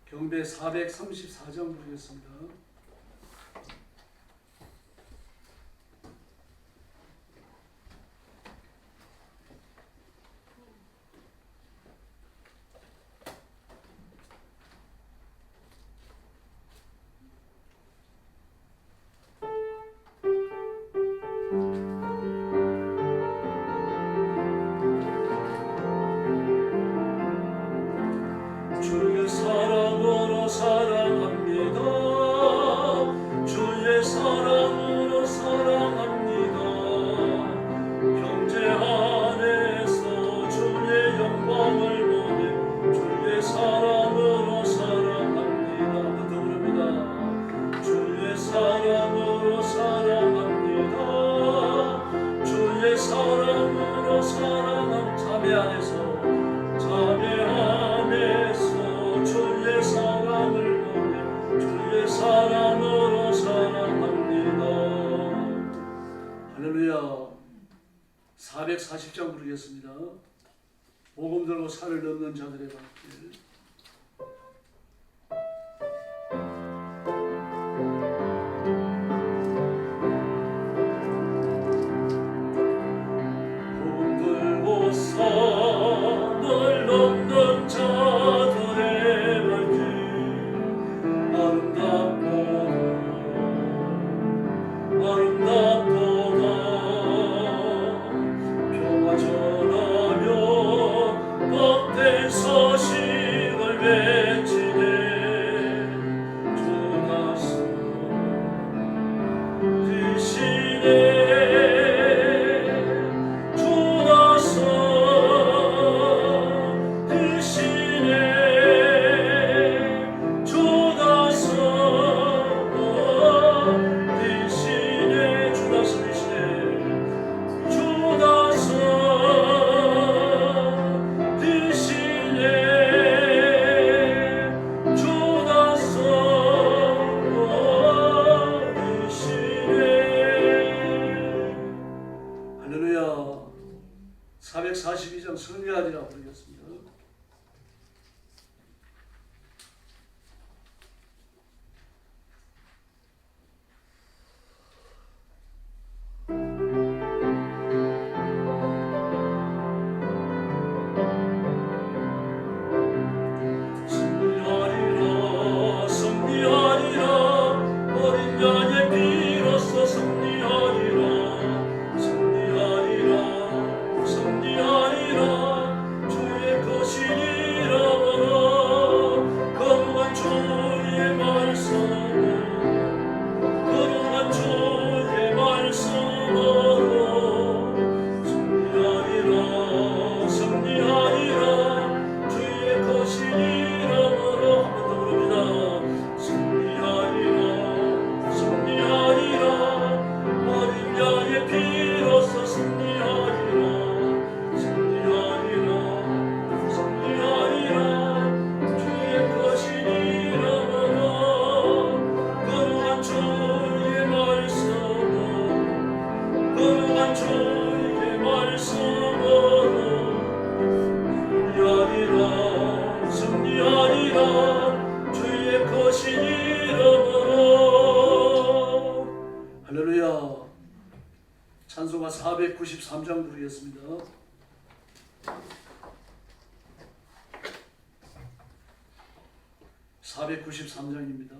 경배 434장 부르겠습니다. 주의 사랑으로 사랑합니다. 주의 사랑으로 사랑합니다. 형제 안에서 주의 영광을 보내 주의 사랑으로 사랑합니다. 부터 부릅니다. 주의 사랑으로 사랑합니다. 주의 사랑으로 사랑함. 자매 안에서 주의 사랑을 보내 주의 사랑으로 사랑합니다. 할렐루야. 440장 부르겠습니다. 복음 들고 산을 넘는 자들의 발길. 복음 들고 산을 넘는 자들의 발길. 아름답도다. 평화 전하며 복된 소식을 외치네. 주 다스 드시네. 할렐루야. 442장 승리하리라 부르겠습니다. 승리하리라 승리하리라. 어린 양의 피로써 승리하리라. 주의 것이니라. 거룩한 주의 말씀으로 승리하리라. 주의 것이니라. 한번 더 부릅니다. 승리하리라. 어린 양의 피로써 승리하리라. 주의 말씀으로 승리하리라. 주의 것이니라. 할렐루야. 찬송가 493장 부르겠습니다. (493장입니다)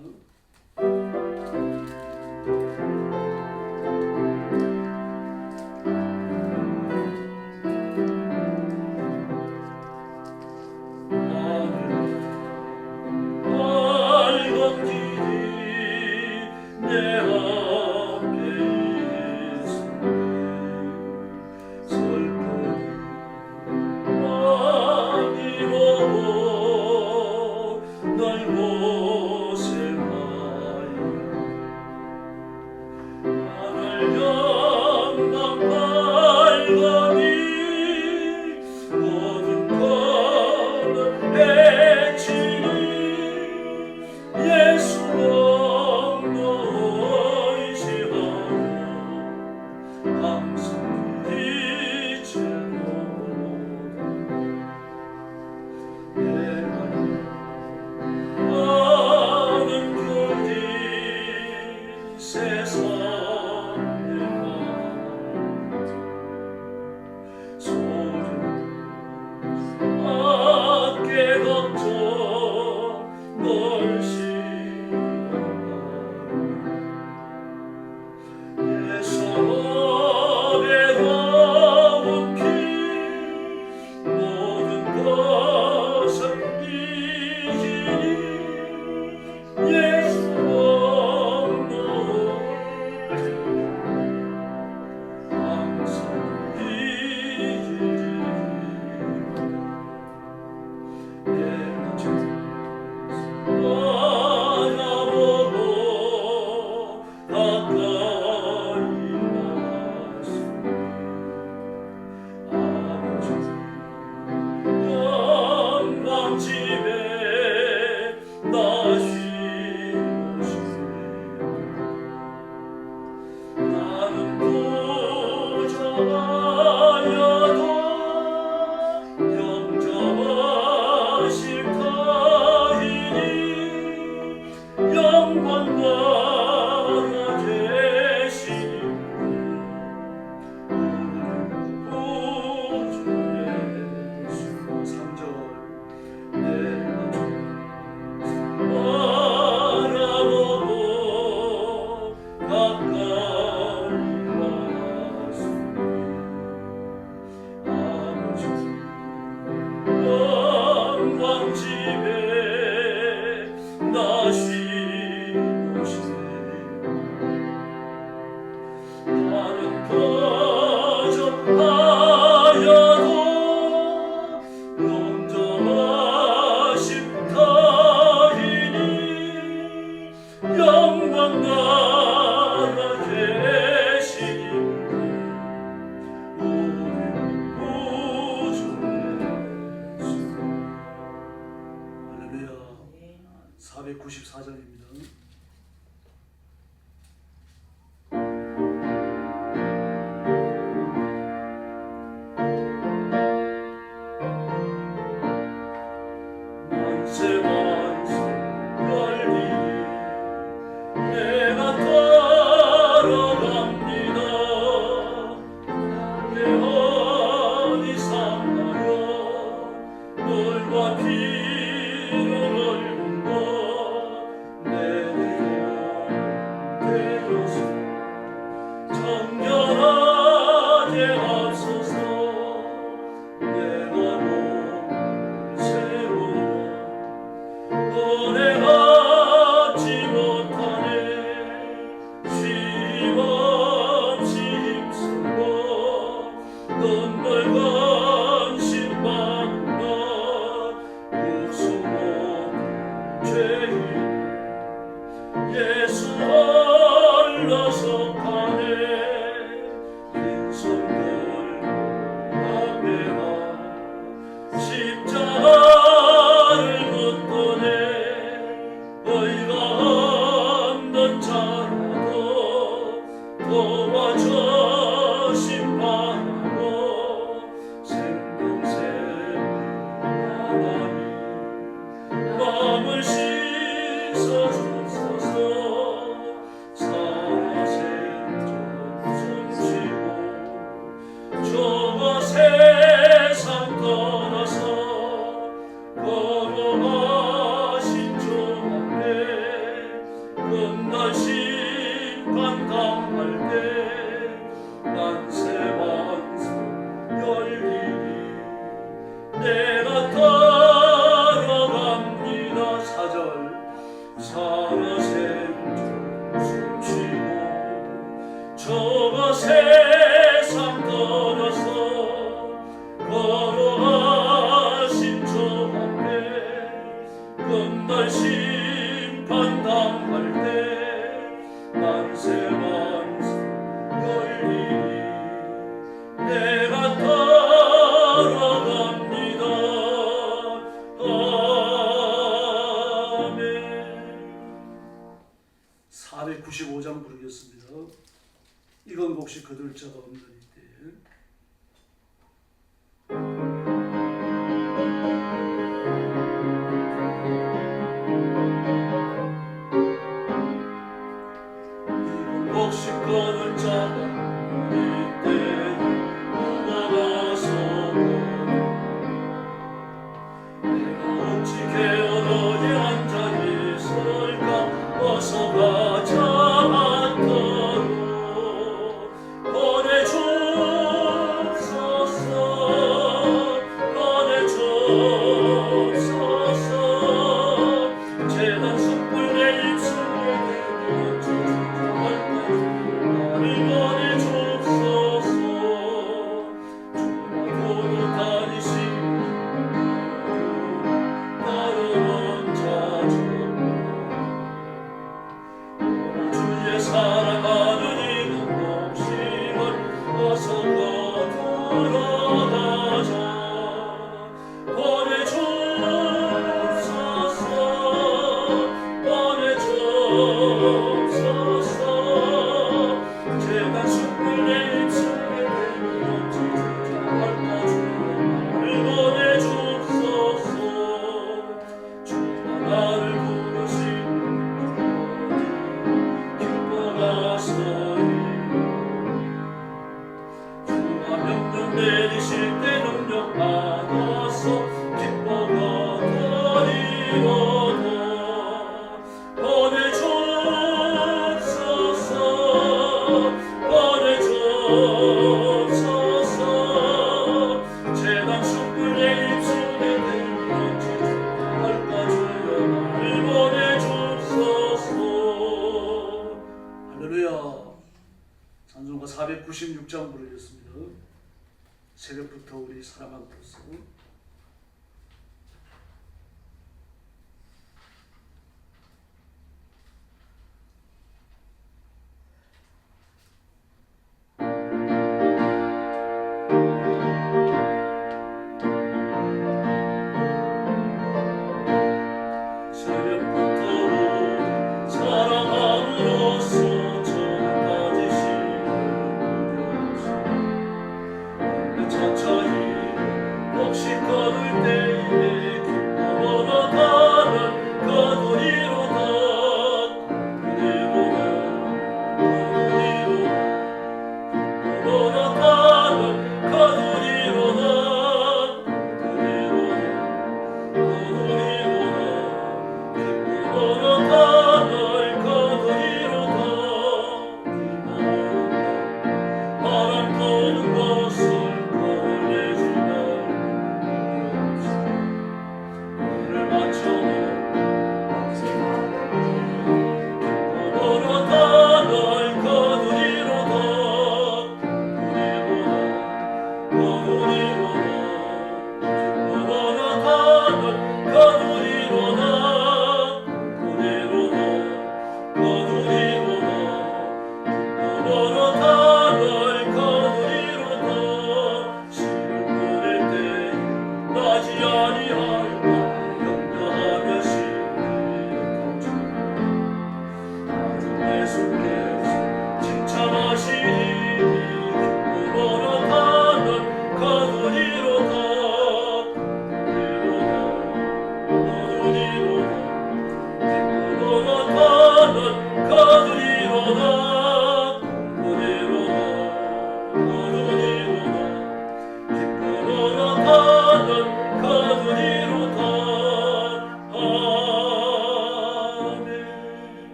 494장입니다. 만세 만세 열리리 내가 따라갑니다. 내 어디 삼나요 물과 피를 흘린 것 내게요 되어서 정결하게 하소서. 내가 몸을 세우라 너네 갖지 못하네. 쉼 없이 힘쓰고 눈물 관심 받는 웃음 없는 죄인 예수 홀로 속하네. 빈손들 앞에가 십자가를 걷더네. 너희가 없는 자라도 도와줘 심판하고 생명샘 하나님 마음을 씻어주소서. 살아샘 좀 숨쉬고 저거 세상 떠나서 걸어가신 주 앞에 끝날 심판 당할 때 만세 만세 열리리 내가 따라갑니다. 4절 살아샘 좀 숨쉬고 저거 세상 떠나서 걸어가신 주 앞에 끝날 심판 당할 때 만세 만세 열리리 내가 따라갑니다. 아멘. 495장 부르겠습니다. 이건 혹시 거둘 자가 없는 이때에 이건 혹시 거둘 자가 없는 이때에 누가 가서고 내가 어찌 게으르게 앉아 있을까. 어서 가자 않도록 보내주소서. 보내주소서. 재단 숯불 내 입술에 대고 나를 보내주소서. 주가 도로 다니시고 따르는 자죠. 주의 사랑하는 이는 목심을 어서 거두러가자. 보내주소서. 보내주소서. 재단 숯불 내 입술에 대면 지지할까. 주여 나를 보내주소서. 주가 나를 부르시는 주가 명령 내리실 때 능력 받아서 기뻐가 드리로다. 보내주소서. 보내주소서. 재단 숯불 내 입술에 대면 지지할까. 주여 나를 보내주소서. 할렐루야. 찬송가 496장 부르겠습니다. 새벽부터 우리 사랑하고서 새벽부터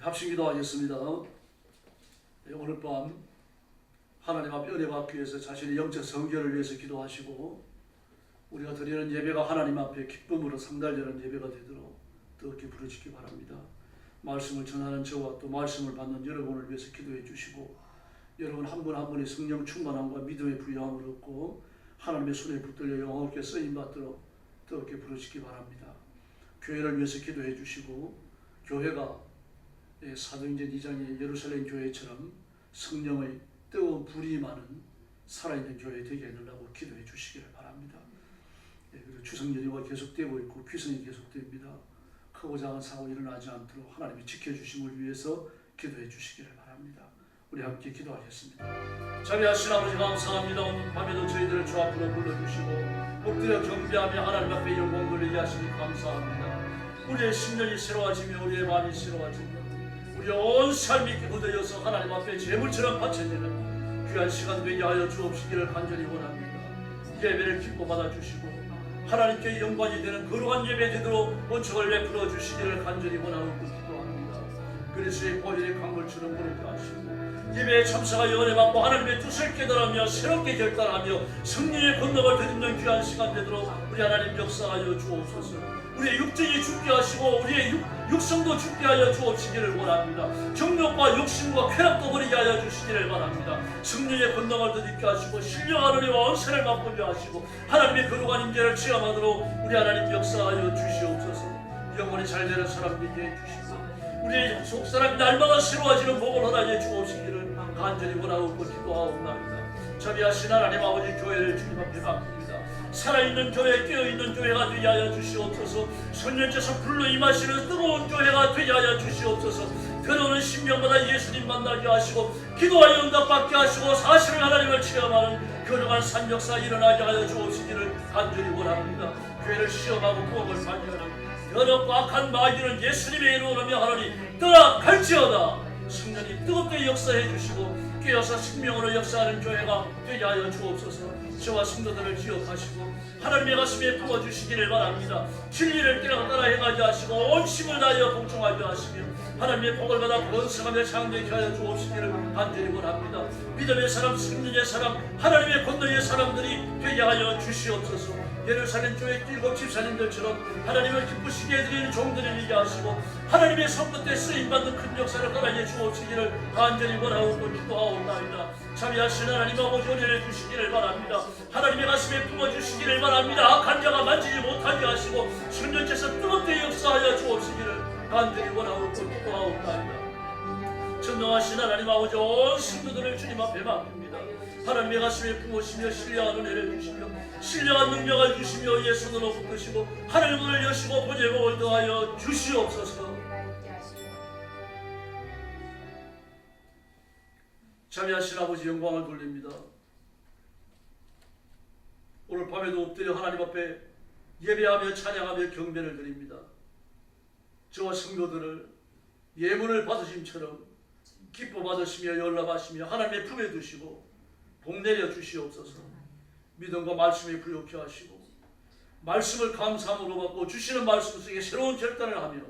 합심기도하겠습니다. 오늘 밤 하나님 앞에 은혜 받기 위해서 자신의 영적 성결을 위해서 기도하시고 우리가 드리는 예배가 하나님 앞에 기쁨으로 상달되는 예배가 되도록 뜨겁게 부르시기 바랍니다. 말씀을 전하는 저와 또 말씀을 받는 여러분을 위해서 기도해 주시고 여러분 한 분 한 분이 성령 충만함과 믿음의 부여함을 얻고 하나님의 손에 붙들려 영원하게 쓰임받도록 뜨겁게 부르시기 바랍니다. 교회를 위해서 기도해 주시고 교회가 사도행전 2장의 예루살렘 교회처럼 성령의 뜨거운 불이 많은 살아있는 교회 되게 해달라고 기도해 주시기를 바랍니다. 그리고 추석 연휴가 계속되고 있고 귀성이 계속됩니다. 크고 작은 사고 일어나지 않도록 하나님이 지켜주심을 위해서 기도해 주시기를 바랍니다. 우리 함께 기도하겠습니다. 자비하신 아버지 감사합니다. 오늘 밤에도 저희들을 주 앞으로 불러주시고 엎드려 경배하며 하나님 앞에 영광 돌리게 하시니 감사합니다. 우리의 심령이 새로워지며 우리의 마음이 새로워지며 우리의 온 삶이 묻어져서 하나님 앞에 제물처럼 바쳐지는 귀한 시간 되게 하여 주옵시기를 간절히 원합니다. 예배를 기뻐 받아주시고 하나님께 영광이 되는 거룩한 예배 되도록 은총을 베풀어 주시기를 간절히 원하고 기도합니다. 그리스도의 보혈의 강물처럼 보내게 하시고 예배에 참석하여 은혜 받고 하나님의 뜻을 깨달으며 새롭게 결단하며 성령의 권능을 드리는 귀한 시간 되도록 우리 하나님 역사하여 주옵소서. 우리의 육정이 죽게 하시고 우리의 육성도 죽게 하여 주옵시기를 원합니다. 정욕과 욕심과 쾌락도 버리게 하여 주시기를 바랍니다. 성령의 권능을 드리게 하시고 신령한 은혜와 은사를 맛보게 하시고 하나님의 거룩한 임재를 체험하도록 우리 하나님 역사하여 주시옵소서. 영혼이 잘되는 사람 되게 해주시고 우리의 속사람이 날마다 새로워지는 복을 허락해 주옵시기를 간절히 원하고 기도하옵나이다. 자비하신 하나님 아버지 교회를 주님 앞에 맡깁니다. 살아있는 교회, 깨어있는 교회가 되게 하여 주시옵소서. 선년께서 불러 임하시는 뜨거운 교회가 되게 하여 주시옵소서. 들어오는 심령마다 예수님 만나게 하시고 기도하여 응답받게 하시고 사실을 하나님을 체험하는 거룩한 산역사 일어나게 하여 주옵시기를 간절히 원합니다. 교회를 시험하고 부업을 발견하고 더럽고 악한 마귀는 예수님의 이름으로 명하노니 떠나갈지어다. 성령님 뜨겁게 역사해 주시고 깨어서 생명으로 역사하는 교회가 되게 하여 주옵소서. 저와 성도들을 기억하시고 하나님의 가슴에 부어주시기를 바랍니다. 진리를 따라 행하게 하시고 온 힘을 다하여 복종하게 하시며 하나님의 복을 받아 번성하며 장대케 하여 주옵시기를 간절히 원합니다. 믿음의 사람, 승리의 사람, 하나님의 권능의 사람들이 되게 하여 주시옵소서. 예루살렘 교회 7 집사님들처럼 하나님을 기쁘시게 해드리는 종들을 이게 하시고 하나님의 선거 때 쓰임받는 큰 역사를 허락해 주옵시기를 간절히 원하고 기도하옵나이다. 자비하신 하나님 아버지 은혜를 주시기를 바랍니다. 하나님의 가슴에 품어주시기를 바랍니다. 악한 자가 만지지 못하게 하시고 성령께서 뜨겁게 역사하여 주옵시기를 간절히 원하고 기도하옵나이다. 전능하신 하나님 아버지 온 성도들을 주님 앞에 맡깁니다. 하나님의 가슴에 품으시며 신령한 은혜를 주시며 신령한 능력을 주시며 예수님으로 붙드시고 하늘문을 여시고 보제복을 더하여 주시옵소서. 자비하신 아버지 영광을 돌립니다. 오늘 밤에도 엎드려 하나님 앞에 예배하며 찬양하며 경배를 드립니다. 저와 성도들을 예물을 받으심처럼 기뻐 받으시며 연락하시며 하나님의 품에 두시고 복 내려 주시옵소서. 믿음과 말씀에 부욕케 하시고 말씀을 감사함으로 받고 주시는 말씀 속에 새로운 결단을 하며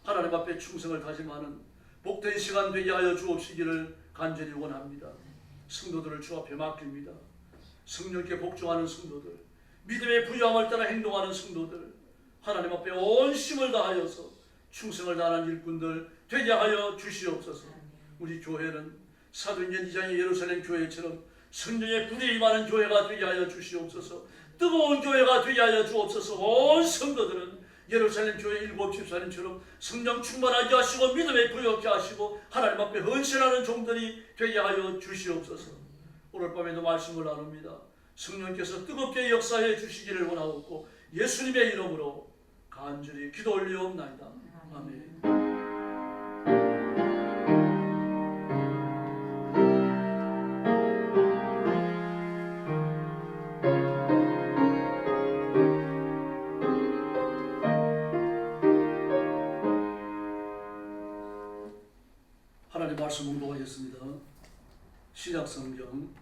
하나님 앞에 충성을 다짐하는 복된 시간 되게 하여 주옵시기를 간절히 원합니다. 성도들을 주 앞에 맡깁니다. 성령께 복종하는 성도들, 믿음의 부유함을 따라 행동하는 성도들, 하나님 앞에 온 힘을 다하여서 충성을 다하는 일꾼들 되게 하여 주시옵소서. 우리 교회는 사도행전 2장의 예루살렘 교회처럼 성령의 불이 임하는 교회가 되게 하여 주시옵소서. 뜨거운 교회가 되게 하여 주옵소서. 온 성도들은 예루살렘 교회 일곱 집사님처럼 성령 충만하게 하시고 믿음에 부여케 하시고 하나님 앞에 헌신하는 종들이 되게 하여 주시옵소서. 오늘 밤에도 말씀을 나눕니다. 성령께서 뜨겁게 역사해 주시기를 원하옵고 예수님의 이름으로 간절히 기도 올리옵나이다. 아멘. 하나님 말씀 공독하겠습니다. 신약성경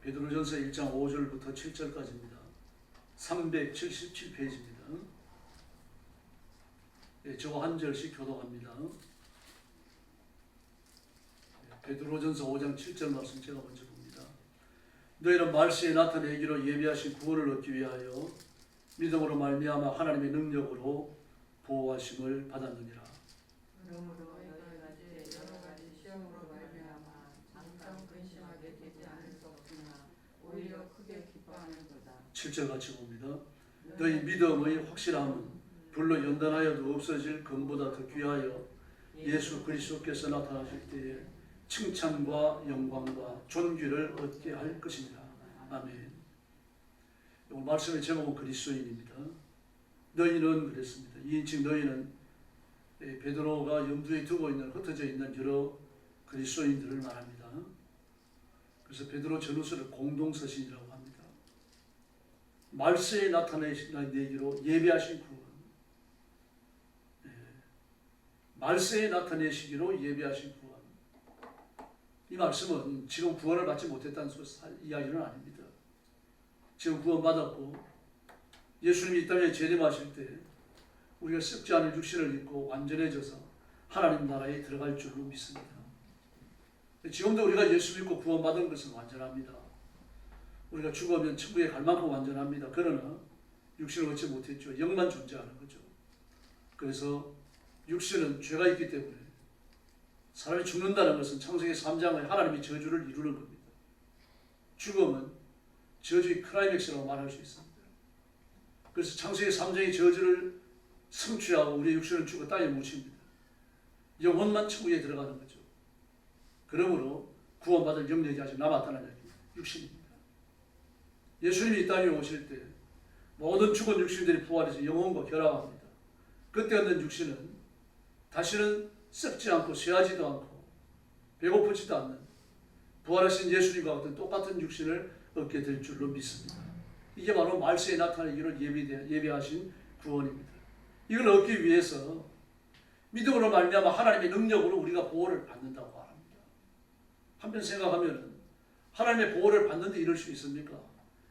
베드로전서 1장 5절부터 7절까지입니다. 377페이지입니다. 저거 한 절씩 교독합니다. 베드로전서 5장 7절 말씀 제가 먼저 봅니다. 너희는 말세에 나타내기로 예비하신 구원을 얻기 위하여 믿음으로 말미암아 하나님의 능력으로 보호하심을 받았느니라. 그러므로 너희가 이제 여러 가지 시험으로 말미암아 잠깐 근심하게 되지 않을 수 없으나 오히려 크게 기뻐하는도다. 7절 같이 봅니다. 너희 믿음의 확실함은 불로 연단하여도 없어질 금보다 더 귀하여 예수 그리스도께서 나타나실 때에 칭찬과 영광과 존귀를 얻게 할 것입니다. 아멘. 오늘 말씀의 제목은 그리스도인입니다. 너희는 그랬습니다. 2인칭 너희는 베드로가 염두에 두고 있는 흩어져 있는 여러 그리스도인들을 말합니다. 그래서 베드로 전후서를 공동서신이라고 합니다. 말세에 나타내기로 예비하신 구원, 말세에 나타내시기로 예비하신 구원. 이 말씀은 지금 구원을 받지 못했다는 이야기는 아닙니다. 지금 구원받았고 예수님이 이 땅에 재림하실 때 우리가 썩지 않을 육신을 입고 완전해져서 하나님 나라에 들어갈 줄로 믿습니다. 지금도 우리가 예수 믿고 구원받은 것은 완전합니다. 우리가 죽으면 천국에 갈 만큼 완전합니다. 그러나 육신을 얻지 못했죠. 영만 존재하는 거죠. 그래서 육신은 죄가 있기 때문에 사람이 죽는다는 것은 창세기 3장의 하나님의 저주를 이루는 겁니다. 죽음은 저주의 클라이맥스라고 말할 수 있습니다. 그래서 창세기 3장의 저주를 성취하고 우리의 육신은 죽어 땅에 묻힙니다. 영혼만 천국에 들어가는 거죠. 그러므로 구원받을 영역이 아직 남았다는 얘기입니다. 육신입니다. 예수님이 이 땅에 오실 때 모든 죽은 육신들이 부활해서 영혼과 결합합니다. 그때 얻는 육신은 다시는 썩지 않고 쇠하지도 않고 배고프지도 않는 부활하신 예수님과 같은 똑같은 육신을 얻게 될 줄로 믿습니다. 이게 바로 말세에 나타내기를 예비하신 구원입니다. 이걸 얻기 위해서 믿음으로 말미암아 하나님의 능력으로 우리가 보호를 받는다고 말합니다. 한편 생각하면 하나님의 보호를 받는데 이럴 수 있습니까?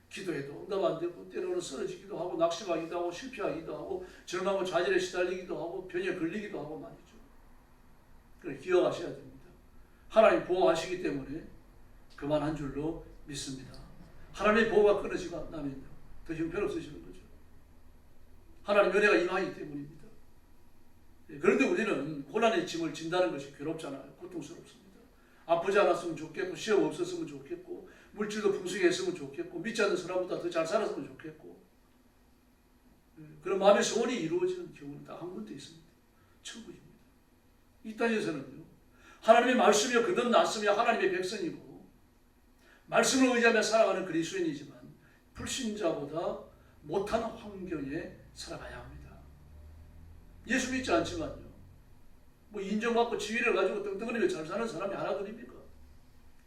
기도해도 응답 안 되고 때로는 쓰러지기도 하고 낙심하기도 하고 실패하기도 하고 절망과 좌절에 시달리기도 하고 병에 걸리기도 하고 말이죠. 그걸 기억하셔야 됩니다. 하나님 보호하시기 때문에 그만한 줄로 믿습니다. 하나님의 보호가 끊어지고 나면 더 형편없으시는 거죠. 하나님 은혜가 임하기 때문입니다. 그런데 우리는 고난의 짐을 진다는 것이 괴롭잖아요. 고통스럽습니다. 아프지 않았으면 좋겠고 시험 없었으면 좋겠고 물질도 풍성했으면 좋겠고 믿지 않는 사람보다 더 잘 살았으면 좋겠고 그런 마음의 소원이 이루어지는 경우는 딱 한 군데 있습니다. 천국입니다. 이 땅에서는요. 하나님의 말씀이 거듭났으며 하나님의 백성이고 말씀을 의지하며 살아가는 그리스도인이지만 불신자보다 못한 환경에 살아가야 합니다. 예수 믿지 않지만요. 뭐 인정받고 지위를 가지고 떵떵거리며 잘 사는 사람이 하나뿐입니까?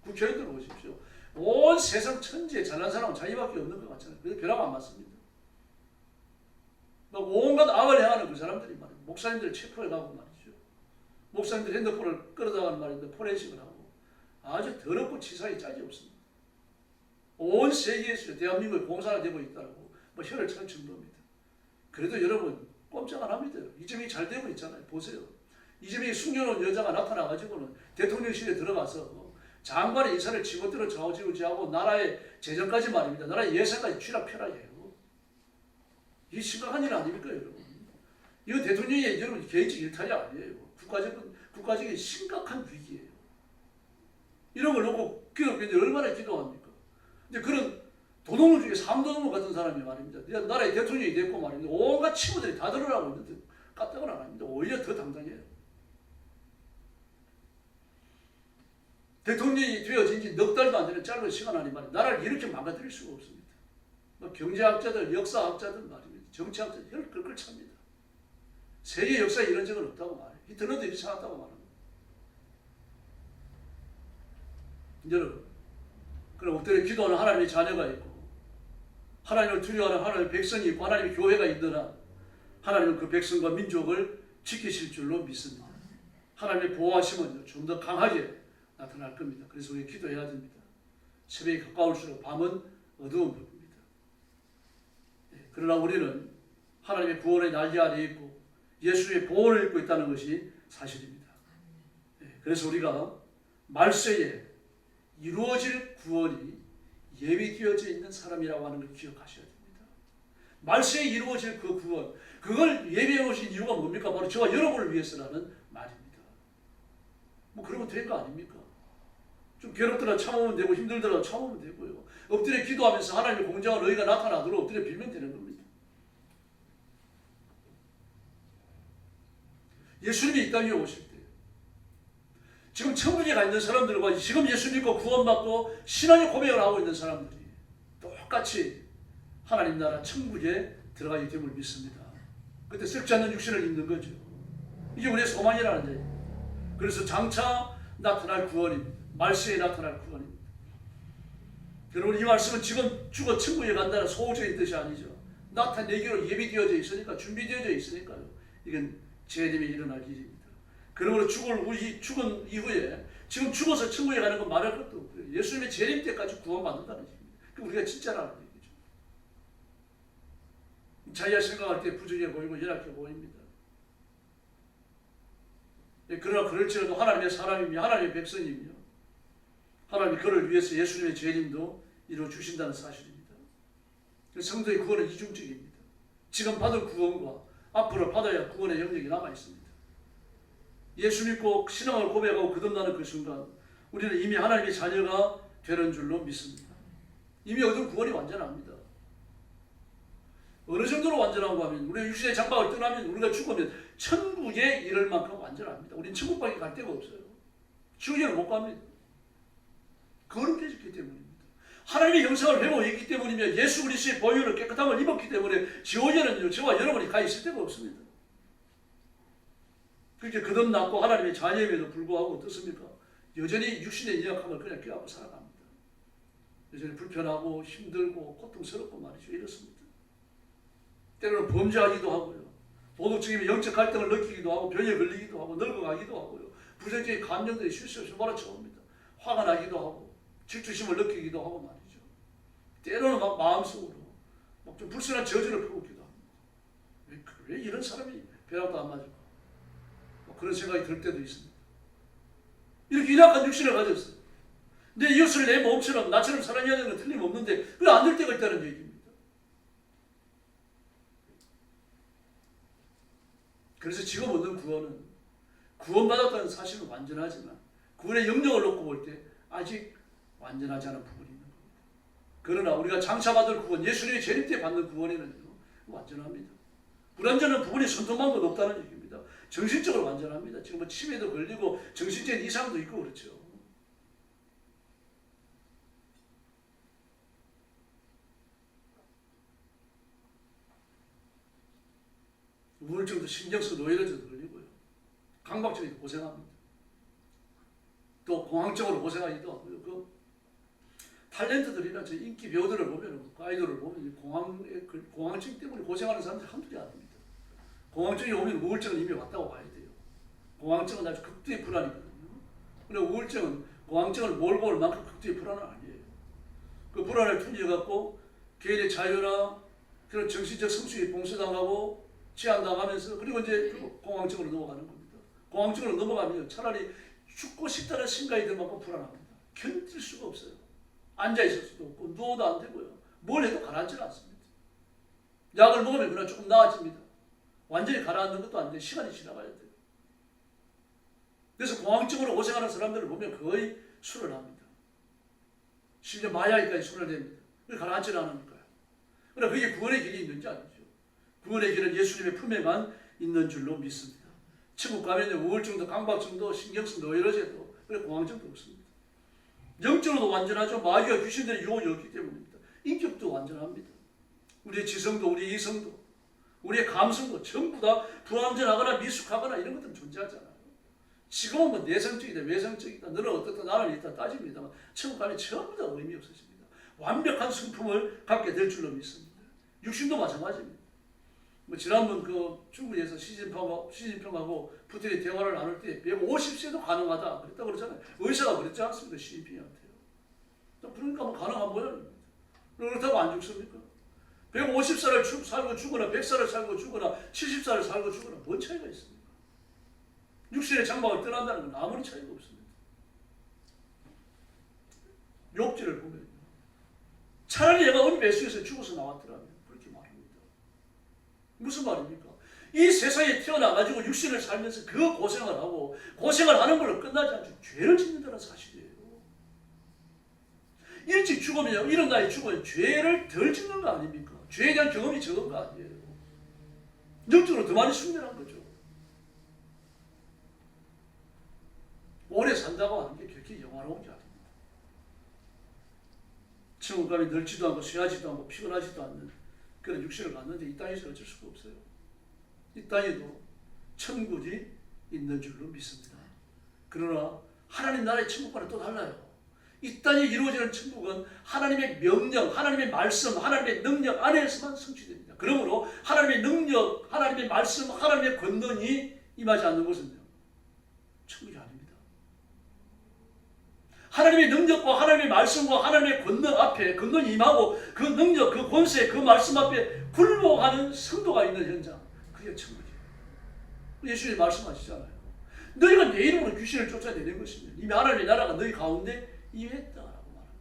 국회의원들 오십시오. 온 세상 천지에 잘난 사람은 자기밖에 없는 것 같잖아요. 그래서 벼락 안 맞습니다. 막 온갖 악을 행하는 그 사람들이 말이에요. 목사님들 체포해가고 말이죠. 목사님들 핸드폰을 끌어다가는 말인데 포렌식을 하고 아주 더럽고 치사하게 짝이 없습니다. 온 세계에서 대한민국의 공사가 되고 있다고 뭐 혀를 찰 정도입니다. 그래도 여러분 꼼짝 안 합니다. 이재명이 잘 되고 있잖아요. 보세요. 이재명이 숨겨놓은 여자가 나타나가지고는 대통령실에 들어가서 장관의 인사를 지멋대로 좌우지우지하고 나라의 재정까지 말입니다. 나라의 예산까지 쥐락펴락해요. 이게 심각한 일 아닙니까, 여러분? 이건 대통령의 여러분 개인적 일탈이 아니에요. 국가적인 심각한 위기예요. 이런 걸 놓고 기독교인들이 얼마나 기도합니까? 이제 그런 도둑놈 중에 삼도둑놈 같은 사람이 말입니다. 나라의 대통령이 됐고 말입니다. 온갖 친구들이 다 들어라고 있는데 까딱은 안 합니다. 오히려 더 당당해요. 대통령이 되어진 지 넉 달도 안 되는 짧은 시간 안에 말입니다. 나라를 이렇게 망가뜨릴 수가 없습니다. 뭐 경제학자들, 역사학자들 말입니다. 정치학자들 혈 끌끌 찹니다. 세계 역사에 이런 적은 없다고 말해요. 히틀러도 이렇게 살았다고 말합니다. 여러분, 그럼 엎드려 기도하는 하나님의 자녀가 있고 하나님을 두려워하는 하나님의 백성이 있고 하나님의 교회가 있는 한 하나님은 그 백성과 민족을 지키실 줄로 믿습니다. 하나님의 보호하심은 좀 더 강하게 나타날 겁니다. 그래서 우리 기도해야 됩니다. 새벽이 가까울수록 밤은 어두운 법입니다. 그러나 우리는 하나님의 구원의 날개 아래 있고 예수의 보호를 입고 있다는 것이 사실입니다. 그래서 우리가 말세에 이루어질 구원이 예비되어져 있는 사람이라고 하는 걸 기억하셔야 됩니다. 말세에 이루어질 그 구원, 그걸 예비해 놓으신 이유가 뭡니까? 바로 저와 여러분을 위해서라는 말입니다. 뭐 그러면 될 거 아닙니까? 좀 괴롭더라 참으면 되고 힘들더라 참으면 되고요. 엎드려 기도하면서 하나님의 공정한 의가 나타나도록 엎드려 빌면 되는 겁니다. 예수님이 이 땅에 오실 때 지금 천국에 가 있는 사람들과 지금 예수 믿고 구원받고 신앙의 고백을 하고 있는 사람들이 똑같이 하나님 나라 천국에 들어가게 됨을 믿습니다. 그때 썩지 않는 육신을 입는 거죠. 이게 우리의 소망이라는 거예요. 그래서 장차 나타날 구원입니다. 말세에 나타날 구원입니다. 여러분 이 말씀은 지금 죽어 천국에 간다는 소극적인 뜻이 아니죠. 나타내기로 예비되어져 있으니까 준비되어져 있으니까요. 이건 재림이 일어날 일입니다. 그러므로 죽은 이후에 지금 죽어서 천국에 가는 건 말할 것도 없고요. 예수님의 재림 때까지 구원받는다는 얘기입니다. 그 우리가 진짜라는 얘기죠. 자기가 생각할 때 부족해 보이고 연약해 보입니다. 그러나 그럴지라도 하나님의 사람이며 하나님의 백성이며 하나님이 그를 위해서 예수님의 재림도 이루어주신다는 사실입니다. 성도의 구원은 이중적입니다. 지금 받을 구원과 앞으로 받아야 구원의 영역이 남아있습니다. 예수 믿고 신앙을 고백하고 거듭나는 그 순간 우리는 이미 하나님의 자녀가 되는 줄로 믿습니다. 이미 얻은 구원이 완전합니다. 어느 정도로 완전한가 하면 우리가 육신의 장막을 떠나면 우리가 죽으면 천국에 이를 만큼 완전합니다. 우리는 천국밖에 갈 데가 없어요. 지옥에는 못 갑니다. 거룩해졌기 때문입니다. 하나님의 형상을 회복했기 때문이며 예수 그리스도의 보혈을 깨끗함을 입었기 때문에 지옥에는요 저와 여러분이 가 있을 데가 없습니다. 그렇게 거듭났고 하나님의 자녀임에도 불구하고 어떻습니까? 여전히 육신의 연약함을 그냥 껴안고 살아갑니다. 여전히 불편하고 힘들고 고통스럽고 말이죠. 이렇습니다. 때로는 범죄하기도 하고요. 도덕적인 영적 갈등을 느끼기도 하고 병에 걸리기도 하고 늙어가기도 하고요. 부정적인 감정들이 쉴 수 없이 몰아쳐옵니다. 화가 나기도 하고 질투심을 느끼기도 하고 말이죠. 때로는 막 마음속으로 막 좀 불순한 저주를 퍼붓기도 합니다. 왜 이런 사람이 배라도 안 맞을까? 그런 생각이 들 때도 있습니다. 이렇게 연약한 육신을 가졌어요. 내 이웃을 내 몸처럼 나처럼 사랑해야 되는 건 틀림없는데 왜 안 될 때가 있다는 얘기입니다. 그래서 지금 얻는 구원은 구원받았다는 사실은 완전하지만 구원의 영역을 놓고 볼 때 아직 완전하지 않은 부분이 있는 겁니다. 그러나 우리가 장차 받을 구원, 예수님의 재림 때 받는 구원에는 완전합니다. 불완전한 부분이 손톱만도 높다는 얘기입니다. 정신적으로 완전합니다. 지금 뭐 치매도 걸리고 정신적인 이상도 있고 그렇죠. 우울증도 신경성 노이로제도 걸리고요. 강박증이 고생합니다. 또 공황증으로 고생하기도 하고요. 그 탤런트들이나 저 인기 배우들을 보면 그 아이돌을 보면 공황증 때문에 고생하는 사람들이 한둘이 아닙니다. 공황증이 오면 우울증은 이미 왔다고 봐야 돼요. 공황증은 아주 극도의 불안이거든요. 그런데 우울증은 공황증을 몰고 올 만큼 극도의 불안은 아니에요. 그 불안을 튕겨갖고 개인의 자유나 그런 정신적 성숙이 봉쇄당하고 제한당하면서 그리고 이제 공황증으로 넘어가는 겁니다. 공황증으로 넘어가면 차라리 죽고 싶다는 생각이 들 만큼 불안합니다. 견딜 수가 없어요. 앉아있을 수도 없고 누워도 안 되고요. 뭘 해도 가라앉지는 않습니다. 약을 먹으면 그러나 조금 나아집니다. 완전히 가라앉는 것도 안 돼. 시간이 지나가야 돼요. 그래서 공황증으로 고생하는 사람들을 보면 거의 술을 합니다. 심지어 마약까지 술을 냅니다. 가라앉지는 않으니까요. 그러나 그게 구원의 길이 있는지 아니죠. 구원의 길은 예수님의 품에만 있는 줄로 믿습니다. 천국 가면 우울증도 강박증도 신경성 노이로제도 공황증도 없습니다. 영적으로도 완전하죠. 마귀와 귀신들의 유혹이 없기 때문입니다. 인격도 완전합니다. 우리의 지성도 우리의 이성도 우리의 감성도 전부 다 불완전하거나 미숙하거나 이런 것들은 존재하잖아요. 지금은 뭐 내성적이다 외성적이다 너는 어떻다 나는 이렇다 따집니다만 천국 가면 전부 다 의미 없어집니다. 완벽한 성품을 갖게 될 줄로 믿습니다. 육신도 마찬가지입니다. 뭐 지난번 그 중국에서 시진핑하고 푸틴이 대화를 나눌 때 150세도 가능하다 그랬다 그러잖아요. 의사가 그랬지 않습니까? 시진핑한테요. 그러니까 뭐 가능한 모양입니다. 그렇다고 안 죽습니까? 150살을 살고 죽거나 100살을 살고 죽거나 70살을 살고 죽거나 뭔 차이가 있습니까? 육신의 장막을 떠난다는 건 아무런 차이가 없습니다. 욥기를 보면 차라리 얘가 어린 뱃속에서 죽어서 나왔더라면 그렇게 말합니다. 무슨 말입니까? 이 세상에 태어나가지고 육신을 살면서 그 고생을 하고 고생을 하는 걸로 끝나지 않죠. 죄를 짓는다는 사실이에요. 일찍 죽으면 이런 나이에 죽으면 죄를 덜 짓는 거 아닙니까? 죄에 대한 경험이 적은 거 아니에요. 영적으로 더 많이 숙련한 거죠. 오래 산다고 하는 게 그렇게 영화로운 게 아닙니다. 천국 가면 늙지도 않고 쇠하지도 않고 피곤하지도 않는 그런 육신을 갖는데 이 땅에서 어쩔 수가 없어요. 이 땅에도 천국이 있는 줄로 믿습니다. 그러나 하나님 나라의 천국과는 또 달라요. 이 땅에 이루어지는 천국은 하나님의 명령, 하나님의 말씀, 하나님의 능력 안에서만 성취됩니다. 그러므로 하나님의 능력, 하나님의 말씀, 하나님의 권능이 임하지 않는 것은요, 천국이 아닙니다. 하나님의 능력과 하나님의 말씀과 하나님의 권능 앞에 권능이 임하고 그 능력, 그 권세, 그 말씀 앞에 굴복하는 성도가 있는 현장, 그게 천국이에요. 예수님이 말씀하시잖아요. 너희가 내 이름으로 귀신을 쫓아내는 것이면 이미 하나님의 나라가 너희 가운데 임했다라고 말합니다.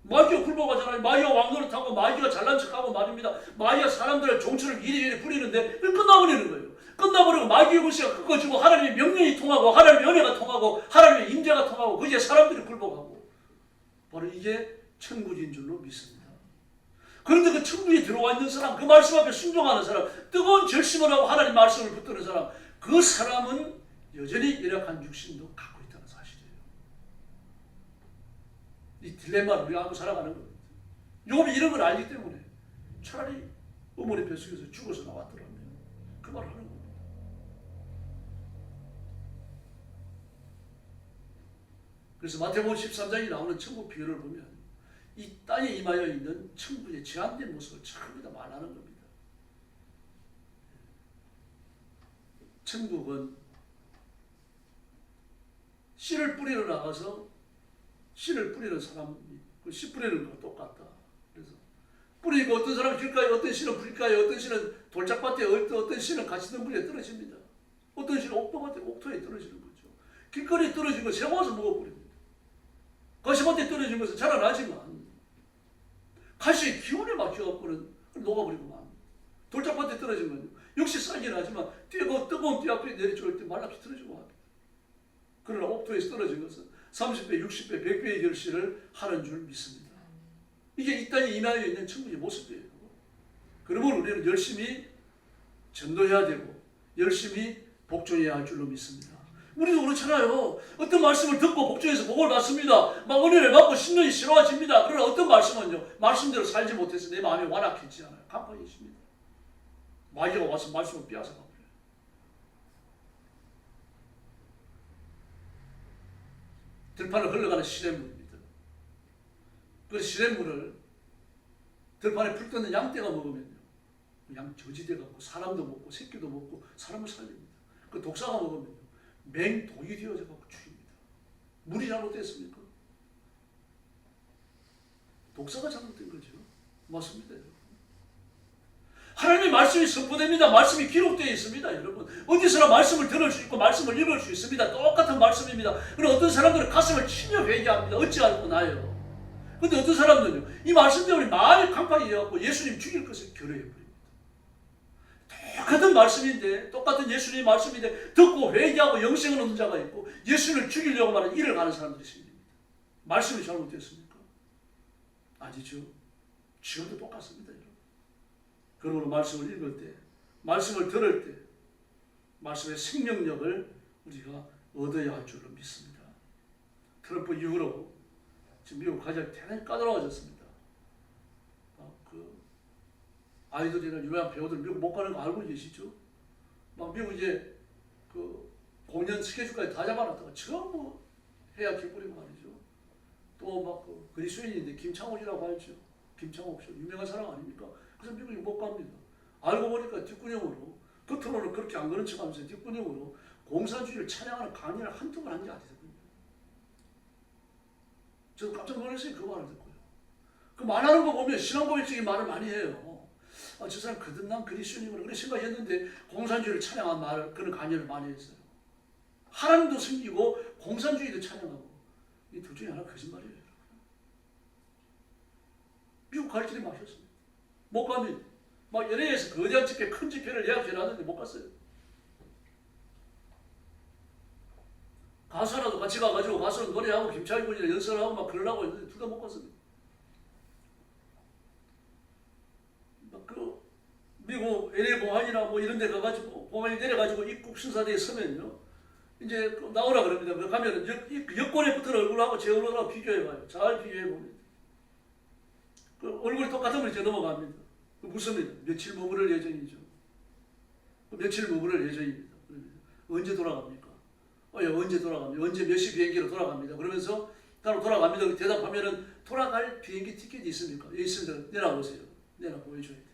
마귀가 굴복하잖아요. 마귀가 왕노릇하고 마귀가 잘난 척하고 말입니다. 마귀가 사람들의 종처럼 이리저리 부리는데 끝나버리는 거예요. 끝나버리고 마귀의 권세가 꺾어지고 하나님의 명령이 통하고 하나님의 은혜가 통하고 하나님의 임재가 통하고 그제 사람들이 굴복하고 바로 이게 천국인 줄로 믿습니다. 그런데 그 천국에 들어와 있는 사람, 그 말씀 앞에 순종하는 사람, 뜨거운 결심을 하고 하나님 말씀을 붙드는 사람, 그 사람은 여전히 열악한 육신도 갖고 있다는 사실이에요. 이 딜레마를 우리가 하고 살아가는 겁니다. 욥이 이런 걸 알기 때문에 차라리 어머니 뱃속에서 죽어서 나왔더라면 그 말을 하는 겁니다. 그래서 마태복음 13장에 나오는 천국 비유를 보면 이 땅에 임하여 있는 천국의 제한된 모습을 전부 다 말하는 겁니다. 천국은 씨를 뿌리러 나가서 씨를 뿌리는 사람이 그 씨 뿌리는 거 똑같다. 그래서 뿌리고 어떤 사람은 길가에 어떤 씨는 불가에 어떤 씨는 돌짝밭에 어떤 씨는 가시덤불에 떨어집니다. 어떤 씨는 옥토에 떨어지는 거죠. 길거리에 떨어진 거 세워서 먹어버립니다. 가시밭에 떨어진 것은 자라나지만 가시의 기운에 맞춰갖고는 녹아버리고 맙니다. 돌짝밭에 떨어진 건 역시 쌀긴 하지만 뜨거운 띠 앞에 내리쳐올 때 말라서 떨어지고 합니다. 그러나 옥토에서 떨어진 것은 30배, 60배, 100배의 결실을 하는 줄 믿습니다. 이게 이 땅에 임하여 있는 천국의 모습이에요. 그러므로 우리는 열심히 전도해야 되고 열심히 복종해야 할 줄로 믿습니다. 우리도 그렇잖아요. 어떤 말씀을 듣고 복종해서 복을 받습니다. 막 은혜를 받고 신령이 싫어집니다. 그러나 어떤 말씀은요, 말씀대로 살지 못해서 내 마음이 완악해지지 않아요. 강팍해집니다. 마귀가 와서 말씀을 빼앗아 가버려요. 들판을 흘러가는 시냇물입니다. 그 시냇물을 들판에 풀 뜯는 양떼가 먹으면요, 양 저지돼 갖고 사람도 먹고 새끼도 먹고 사람을 살립니다. 그 독사가 먹으면요, 맹독이 되어져 갖고 죽입니다. 물이 잘못됐습니까? 독사가 잘못된 거죠. 맞습니다. 여러분. 하나님의 말씀이 선포됩니다. 말씀이 기록되어 있습니다. 여러분 어디서나 말씀을 들을 수 있고 말씀을 읽을 수 있습니다. 똑같은 말씀입니다. 그런데 어떤 사람들은 가슴을 치며 회개합니다. 어찌하고 나요. 그런데 어떤 사람들은요 이 말씀 때문에 마음이 강팍이 되어갖고 예수님 죽일 것을 결의해버립니다. 똑같은 말씀인데 똑같은 예수님의 말씀인데 듣고 회개하고 영생을 얻는 자가 있고 예수를 죽이려고 말하는 일을 가는 사람들이 생깁니다. 말씀이 잘못됐습니까? 아니죠. 지금도 똑같습니다. 여러분. 그러므로 말씀을 읽을 때 말씀을 들을 때 말씀의 생명력을 우리가 얻어야 할 줄로 믿습니다. 트럼프 이후로 지금 미국 가장 대단히 까다로워졌습니다. 그 아이돌이나 유명한 배우들 미국 못 가는 거 알고 계시죠? 막 미국 이제 그 공연 스케줄까지 다 잡아놨다가 전부 해약해버리고 말이죠. 또 막 그 그리스도인인데 김창옥이라고 알죠? 김창옥 씨 유명한 사람 아닙니까? 그래서 미국에 못 갑니다. 알고 보니까 뒷구녕으로 겉으로는 그렇게 안 그런 척하면서 뒷구녕으로 공산주의를 찬양하는 강연을 한두 번 한 게 아니거든요. 저도 깜짝 놀랐어요. 그 말을 듣고요. 그 말하는 거 보면 신앙고백적인 말을 많이 해요. 아, 저 사람 거듭난 그리스도인이구나 그렇게 생각했는데 공산주의를 찬양한 말을 그런 강연을 많이 했어요. 하나님도 섬기고 공산주의도 찬양하고 이 둘 중에 하나 거짓말이에요. 미국 갈 길이 막혔습니다. 못 갑니다. 막 LA에서 거대한 집회, 큰 집회를 예약해놨는데 못 갔어요. 가수라도 같이 가가지고 가수는 노래하고 김창희 군이랑 연설을 하고 막 그러려고 했는데 둘 다 못 갔습니다. 그 미국 LA 공항이나 뭐 이런 데 가가지고 공항에 내려가지고 입국 심사대에 서면요. 이제 나오라 그럽니다. 가면은 여권에 붙은 얼굴하고 제 얼굴하고 비교해봐요. 잘 비교해봅니다. 그 얼굴이 똑같은 분이 넘어갑니다. 묻습니다. 며칠 머무를 예정이죠. 며칠 머무를 예정입니다. 언제 돌아갑니까? 언제 돌아갑니까? 언제 몇 시 비행기로 돌아갑니다. 그러면서 따로 돌아갑니다. 대답하면은 돌아갈 비행기 티켓이 있습니까? 예, 있습니다. 내놔보세요. 내놔 보여줘야 돼요.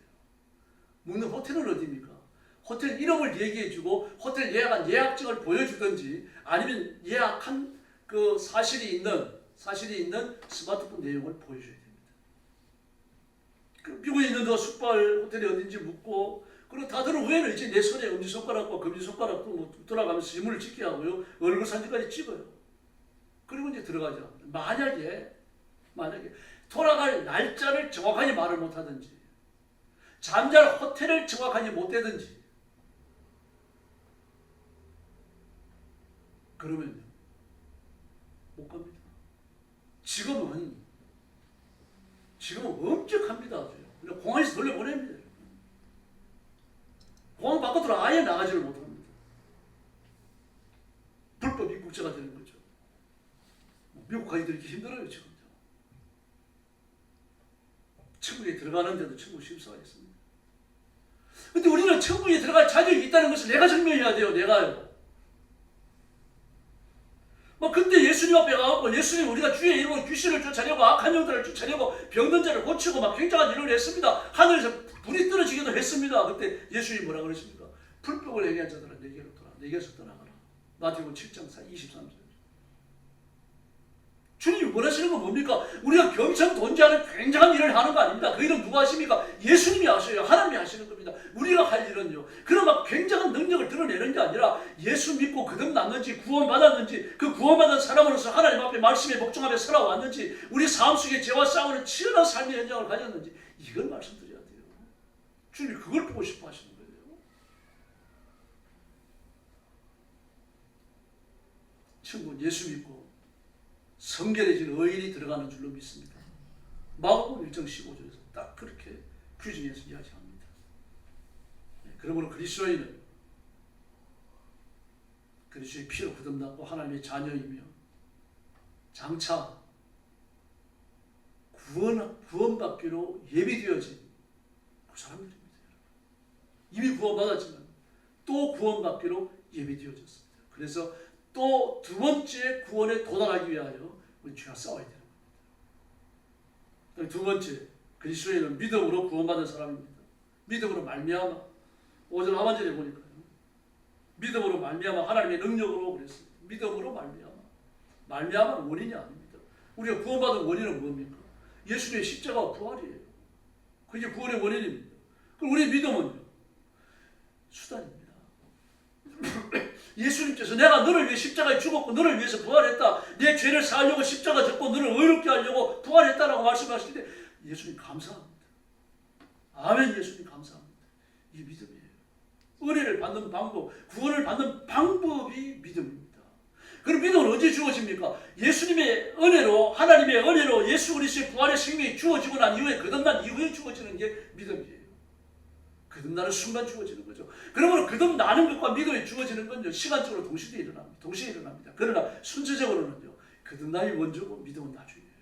묻는 호텔은 어디입니까? 호텔 이름을 얘기해주고 호텔 예약한 예약증을 보여주든지 아니면 예약한 그 사실이 있는 스마트폰 내용을 보여줘야 됩니다. 그 미국에 있는 숙박할 호텔이 어딘지 묻고 그리고 다 들은 후에는 이제 내 손에 엄지손가락과 검지손가락도 뭐 돌아가면서 지문을 찍게 하고요. 얼굴 사진까지 찍어요. 그리고 이제 들어가죠. 만약에 돌아갈 날짜를 정확하게 말을 못하든지 잠잘 호텔을 정확하게 못 대든지 그러면요. 못 갑니다. 지금은 엄격합니다. 공항에서 돌려보냅니다. 공항 바깥으로 아예 나가지를 못합니다. 불법 입국자가 되는 거죠. 미국 가기 이렇게 힘들어요. 지금. 천국에 들어가는데도 천국 심사가 있습니다. 근데 우리는 천국에 들어갈 자격이 있다는 것을 내가 증명해야 돼요. 내가요. 근데 예수님 앞에 가고 예수님 우리가 주의 이름으로 귀신을 쫓아내고 악한 영들을 쫓아내고 병든 자를 고치고 막 굉장한 일을 했습니다. 하늘에서 불이 떨어지기도 했습니다. 그때 예수님이 뭐라 그러십니까? 불법을 행한 자들은 내게로 돌아. 내게서 떠나가라. 마태복음 7장 23절. 주님이 원하시는 건 뭡니까? 우리가 경천돈지하는 굉장한 일을 하는 거 아닙니다. 그 일은 누가 하십니까? 예수님이 하셔요. 하나님이 하시는 겁니다. 우리가 할 일은요. 그런 막 굉장한 능력을 드러내는 게 아니라 예수 믿고 거듭났는지 구원받았는지 그 구원받은 사람으로서 하나님 앞에 말씀에 복종하며 살아왔는지 우리 삶 속에 죄와 싸우는 치열한 삶의 현장을 가졌는지 이걸 말씀드려야 돼요. 주님이 그걸 보고 싶어 하시는 거예요. 천국은 예수 믿고 성결해진 의인이 들어가는 줄로 믿습니다. 마가복음 1장 15절에서 딱 그렇게 규정해서 이야기합니다. 그러므로 그리스도인은 그리스도의 피로 거듭났고 하나님의 자녀이며 장차 구원받기로 예비되어진 그 사람들입니다. 이미 구원받았지만 또 구원받기로 예비되어졌습니다. 그래서 또 두 번째 구원에 도달하기 위하여 우리 죄와 싸워야 되는 겁니다. 두 번째, 그리스도인은 믿음으로 구원받은 사람입니다. 믿음으로 말미암아 5절 하반절에 보니까요. 믿음으로 말미암아 하나님의 능력으로 그랬습니다. 믿음으로 말미암아. 말미암아는 원인이 아닙니다. 우리가 구원받은 원인은 뭡니까? 예수님의 십자가와 부활이에요. 그게 구원의 원인입니다. 그럼 우리의 믿음은요? 수단입니다. 예수님께서 내가 너를 위해 십자가에 죽었고 너를 위해서 부활했다. 내 죄를 사하려고 십자가 졌고 너를 의롭게 하려고 부활했다라고 말씀하실 때 예수님 감사합니다. 아멘. 예수님 감사합니다. 이게 믿음이에요. 은혜를 받는 방법, 구원을 받는 방법이 믿음입니다. 그럼 믿음은 언제 주어집니까? 예수님의 은혜로, 하나님의 은혜로 예수 그리스도의 부활의 생명이 주어지고 난 이후에, 거듭난 이후에 주어지는 게 믿음이에요. 거듭나는 순간 주어지는 거죠. 그러므로 거듭나는 것과 믿음이 주어지는 건요, 시간적으로 동시에 일어납니다. 그러나 순서적으로는요, 거듭남이 먼저고 믿음은 나중이에요.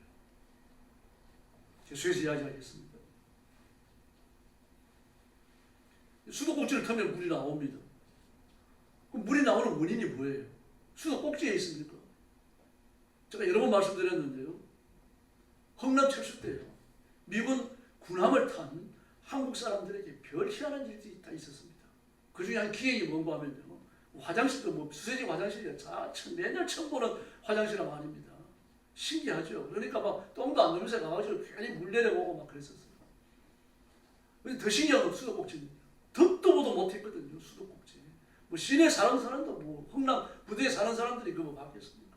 계속해서 이야기하겠습니다. 수도꼭지를 터면 물이 나옵니다. 그럼 물이 나오는 원인이 뭐예요? 수도꼭지에 있습니까? 제가 여러 번 말씀드렸는데요. 흥남철수 때요, 미군 군함을 탄 한국 사람들에게 별 희한한 일들이 다 있었습니다. 그 중에 한 기행이 뭔가 하면요, 화장실도 뭐 수세지 화장실이야. 매년 처음 보는 화장실이란 말입니다. 신기하죠. 그러니까 막 똥도 안 누면서 가가지고 괜히 물 내려보고 막 그랬었어요. 더 신기한 건 수도꼭지입니다. 듣도 보도 못했거든요. 수도꼭지. 뭐 시내 사는 사람도 뭐 흥남 부대에 사는 사람들이 그거 받겠습니까?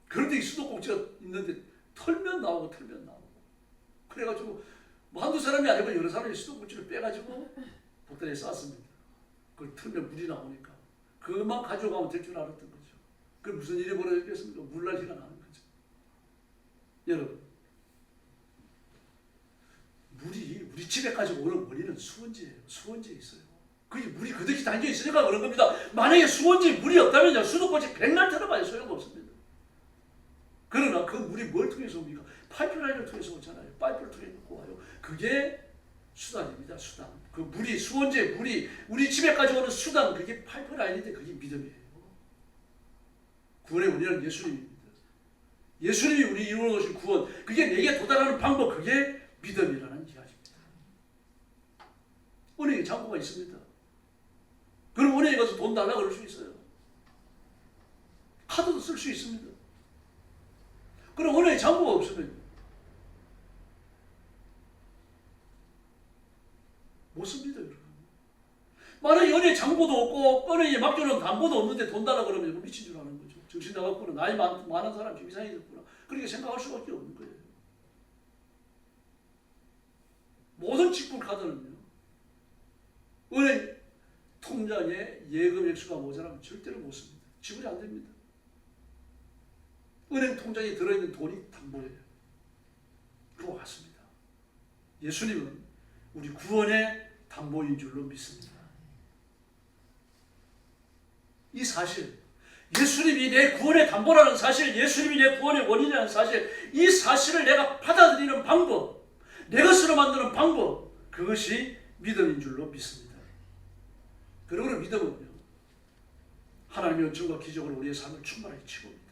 그런데 이 수도꼭지가 있는데 털면 나오고 털면 나오고. 그래가지고 뭐 한두 사람이 아니고 여러 사람이 수도꼭지를 빼가지고 복도에 쌌습니다. 그걸 틀면 물이 나오니까 그것만 가져가면 될 줄 알았던 거죠. 그 무슨 일이 벌어졌겠습니까? 물난리가 나는 거죠. 여러분, 물이 우리 집에까지 오는 원인은 수원지예요. 수원지에 있어요. 그게 물이 그득히 담겨 있으니까 그런 겁니다. 만약에 수원지에 물이 없다면요, 수도꼭지 백날 틀어봐야 소용없습니다. 그러나 그 물이 뭘 통해서 옵니까? 파이프라인을 통해서 오잖아요. 파이프를 통해서 와요. 그게 수단입니다. 수단. 그 물이, 수원지의 물이 우리 집에까지 오는 수단, 그게 파이프라인인데 그게 믿음이에요. 구원의 원인은 예수님입니다. 예수님이 우리 이루어놓으신 구원, 그게 내게 도달하는 방법, 그게 믿음이라는 이야기입니다. 은행에 잔고가 있습니다. 그럼 은행에 가서 돈 달라고 그럴 수 있어요. 카드도 쓸 수 있습니다. 그럼 은행에 잔고가 없으면 못 씁니다, 여러분. 만약에 은행에 잔고도 없고 은행에 맡겨놓은 담보도 없는데 돈 달라고 그러면 이거 미친 줄 아는 거죠. 정신 나갔구나. 나이 많은 사람 좀 이상해졌구나. 그렇게 생각할 수밖에 없는 거예요. 모든 직불 카드는요, 은행 통장에 예금 액수가 모자라면 절대로 못 씁니다. 지불이 안 됩니다. 은행 통장에 들어있는 돈이 담보예요. 그거 같습니다. 예수님은 우리 구원의 담보인 줄로 믿습니다. 이 사실, 예수님이 내 구원의 담보라는 사실, 예수님이 내 구원의 원인이라는 사실, 이 사실을 내가 받아들이는 방법, 내 것으로 만드는 방법, 그것이 믿음인 줄로 믿습니다. 그러므로 믿음은요, 하나님의 은총과 기적으로 우리의 삶을 충만하게 채웁니다.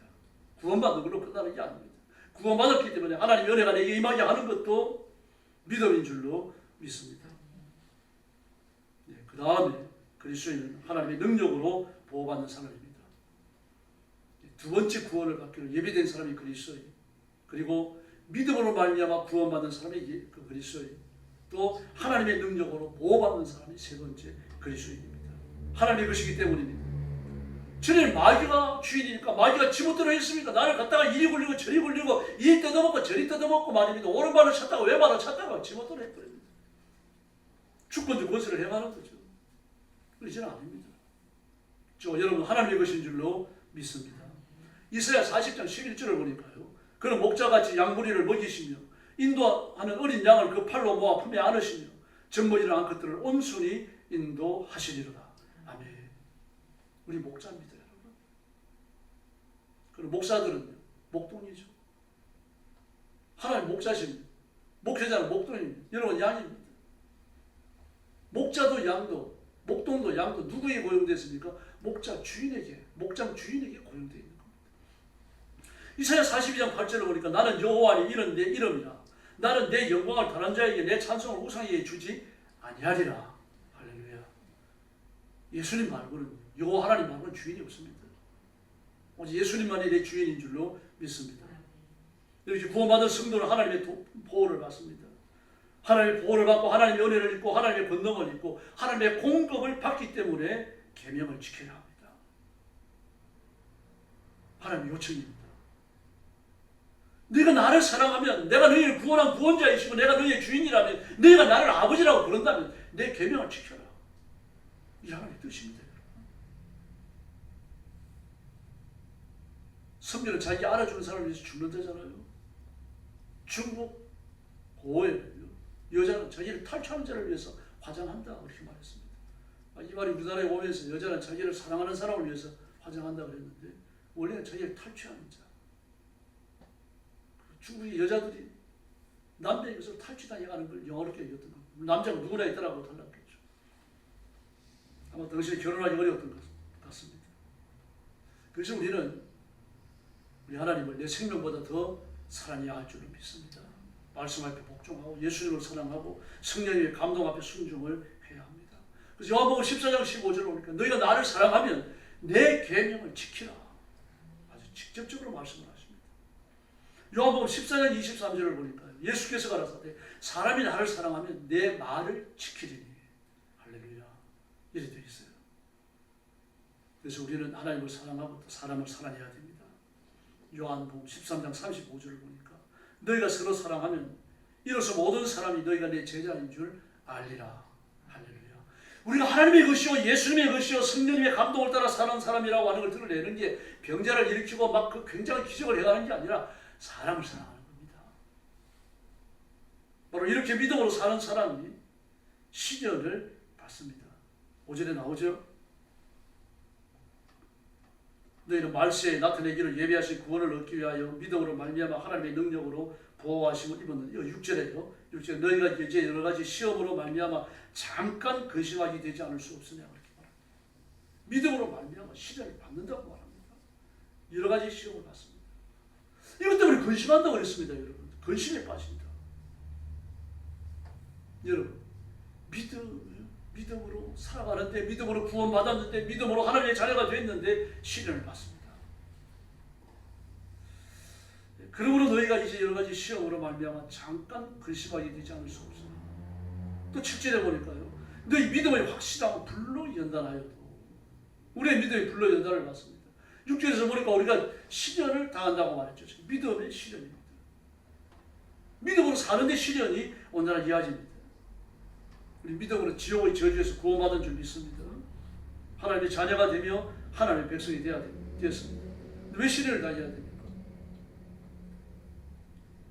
구원받은 걸로 끝나는 게 아닙니다. 구원받았기 때문에 하나님의 은혜가 내게 임하게 하는 것도 믿음인 줄로 믿습니다. 네, 그 다음에 그리스도인은 하나님의 능력으로 보호받는 사람입니다. 두 번째 구원을 받기로 예비된 사람이 그리스도인, 그리고 믿음으로 말미암아 구원받는 사람이 그 그리스도인, 또 하나님의 능력으로 보호받는 사람이 세 번째 그리스도인입니다. 하나님의 것이기 때문입니다. 전에는 마귀가 주인이니까 마귀가 지못대로 했습니다. 나를 갖다가 이리 굴리고 저리 굴리고 이리 뜯어먹고 저리 뜯어먹고 말입니다. 오른발을 찾다가 왼발을 찾다가 지못대로 해버립니다. 주권적 권세를 행하는 거죠. 그러지는 아닙니다. 여러분, 하나님의 것인 줄로 믿습니다. 이사야 40장 11절을 보니까요, 그는 목자같이 양무리를 먹이시며 인도하는 어린 양을 그 팔로 모아 품에 안으시며 젖먹이는 암컷들을 온순히 인도하시리로다. 아멘. 우리 목자입니다, 여러분. 그리고 목사들은요, 목동이죠. 하나님 목자십니다. 목회자는 목동입니다. 여러분, 양입니다. 목자도 양도, 목동도 양도 누구에게 고용됐습니까? 목자 주인에게, 목장 주인에게 고용되어 있는 겁니다. 이사야 42장 8절을 보니까 나는 여호와니 이는 내 이름이라. 나는 내 영광을 다른 자에게 내 찬송을 우상에게 주지 아니하리라. 할렐루야. 예수님 말고는, 여호와 하나님 말고는 주인이 없습니다. 오직 예수님만이 내 주인인 줄로 믿습니다. 이렇게 구원받은 성도는 하나님의 보호를 받습니다. 하나님의 보호를 받고 하나님의 은혜를 입고 하나님의 권능을 입고 하나님의 공급을 받기 때문에 계명을 지켜야 합니다. 하나님의 요청입니다. 네가 나를 사랑하면, 내가 너희를 구원한 구원자이시고 내가 너희의 주인이라면, 너희가 나를 아버지라고 부른다면 내 계명을 지켜라. 이 하나님의 뜻입니다. 성경은 자기 알아주는 사람을 위해서 죽는다잖아요. 중국 고어에는요, 여자는 자기를 탈취하는 자를 위해서 화장한다 그렇게 말했습니다. 이 말이 우리나라에 오면서 여자는 자기를 사랑하는 사람을 위해서 화장한다 그랬는데 원래는 자기를 탈취하는 자. 중국의 여자들이 남자의 것을 탈취당해가는 걸 영어롭게 얘기했던 겁니다. 남자가 누구나 있더라고 달랐겠죠. 아마 당시에 결혼하기 어려웠던 것 같습니다. 그래서 우리는 우리 하나님을 내 생명보다 더 사랑해야 할 줄을 믿습니다. 말씀 앞에 복종하고 예수님을 사랑하고 성령님의 감동 앞에 순종을 해야 합니다. 그래서 요한복음 14장 15절을 보니까 너희가 나를 사랑하면 내 계명을 지키라. 아주 직접적으로 말씀을 하십니다. 요한복음 14장 23절을 보니까 예수께서 가라사대 사람이 나를 사랑하면 내 말을 지키리니. 할렐루야. 이래 되어 있어요. 그래서 우리는 하나님을 사랑하고 또 사람을 사랑해야 됩니다. 요한복음 13장 35절을 보니까 너희가 서로 사랑하면 이로써 모든 사람이 너희가 내 제자인 줄 알리라. 할렐루야. 우리가 하나님의 것이요 예수님의 것이요 성령님의 감동을 따라 사는 사람이라고 하는 걸 드러내는 게 병자를 일으키고 막 그 굉장한 기적을 해가는 게 아니라 사람을 사랑하는 겁니다. 바로 이렇게 믿음으로 사는 사람이 시련을 받습니다. 5절에 나오죠. 너희는 말세에 나타내기를 예비하신 구원을 얻기 위하여 믿음으로 말미암아 하나님의 능력으로 보호하심을 입었는데 6절에요. 6절에 너희가 이제 여러 가지 시험으로 말미암아 잠깐 근심하게 되지 않을 수 없으냐 그렇게 말합니다. 믿음으로 말미암아 시련을 받는다고 말합니다. 여러 가지 시험을 받습니다. 이것 때문에 근심한다고 그랬습니다. 여러분. 근심에 빠진다. 여러분 믿음으로 살아가는데, 믿음으로 구원받았는데, 믿음으로 하나님의 자녀가 됐는데 시련을 받습니다. 그러므로 너희가 이제 여러 가지 시험으로 말미암아 잠깐 근심하게 되지 않을 수 없어요. 또 7절에 보니까요. 너희 믿음의 확실하고 불로 연단하여도 우리의 믿음의 불로 연단을 받습니다. 6절에서 보니까 우리가 시련을 당한다고 말했죠. 믿음의 시련입니다. 믿음으로 사는데 시련이 온전히 이어집니다. 우리 믿음으로 지옥의 저주에서 구원받은 줄 믿습니다. 하나님의 자녀가 되며 하나님의 백성이 되었습니다. 왜 시련을 당해야 됩니까?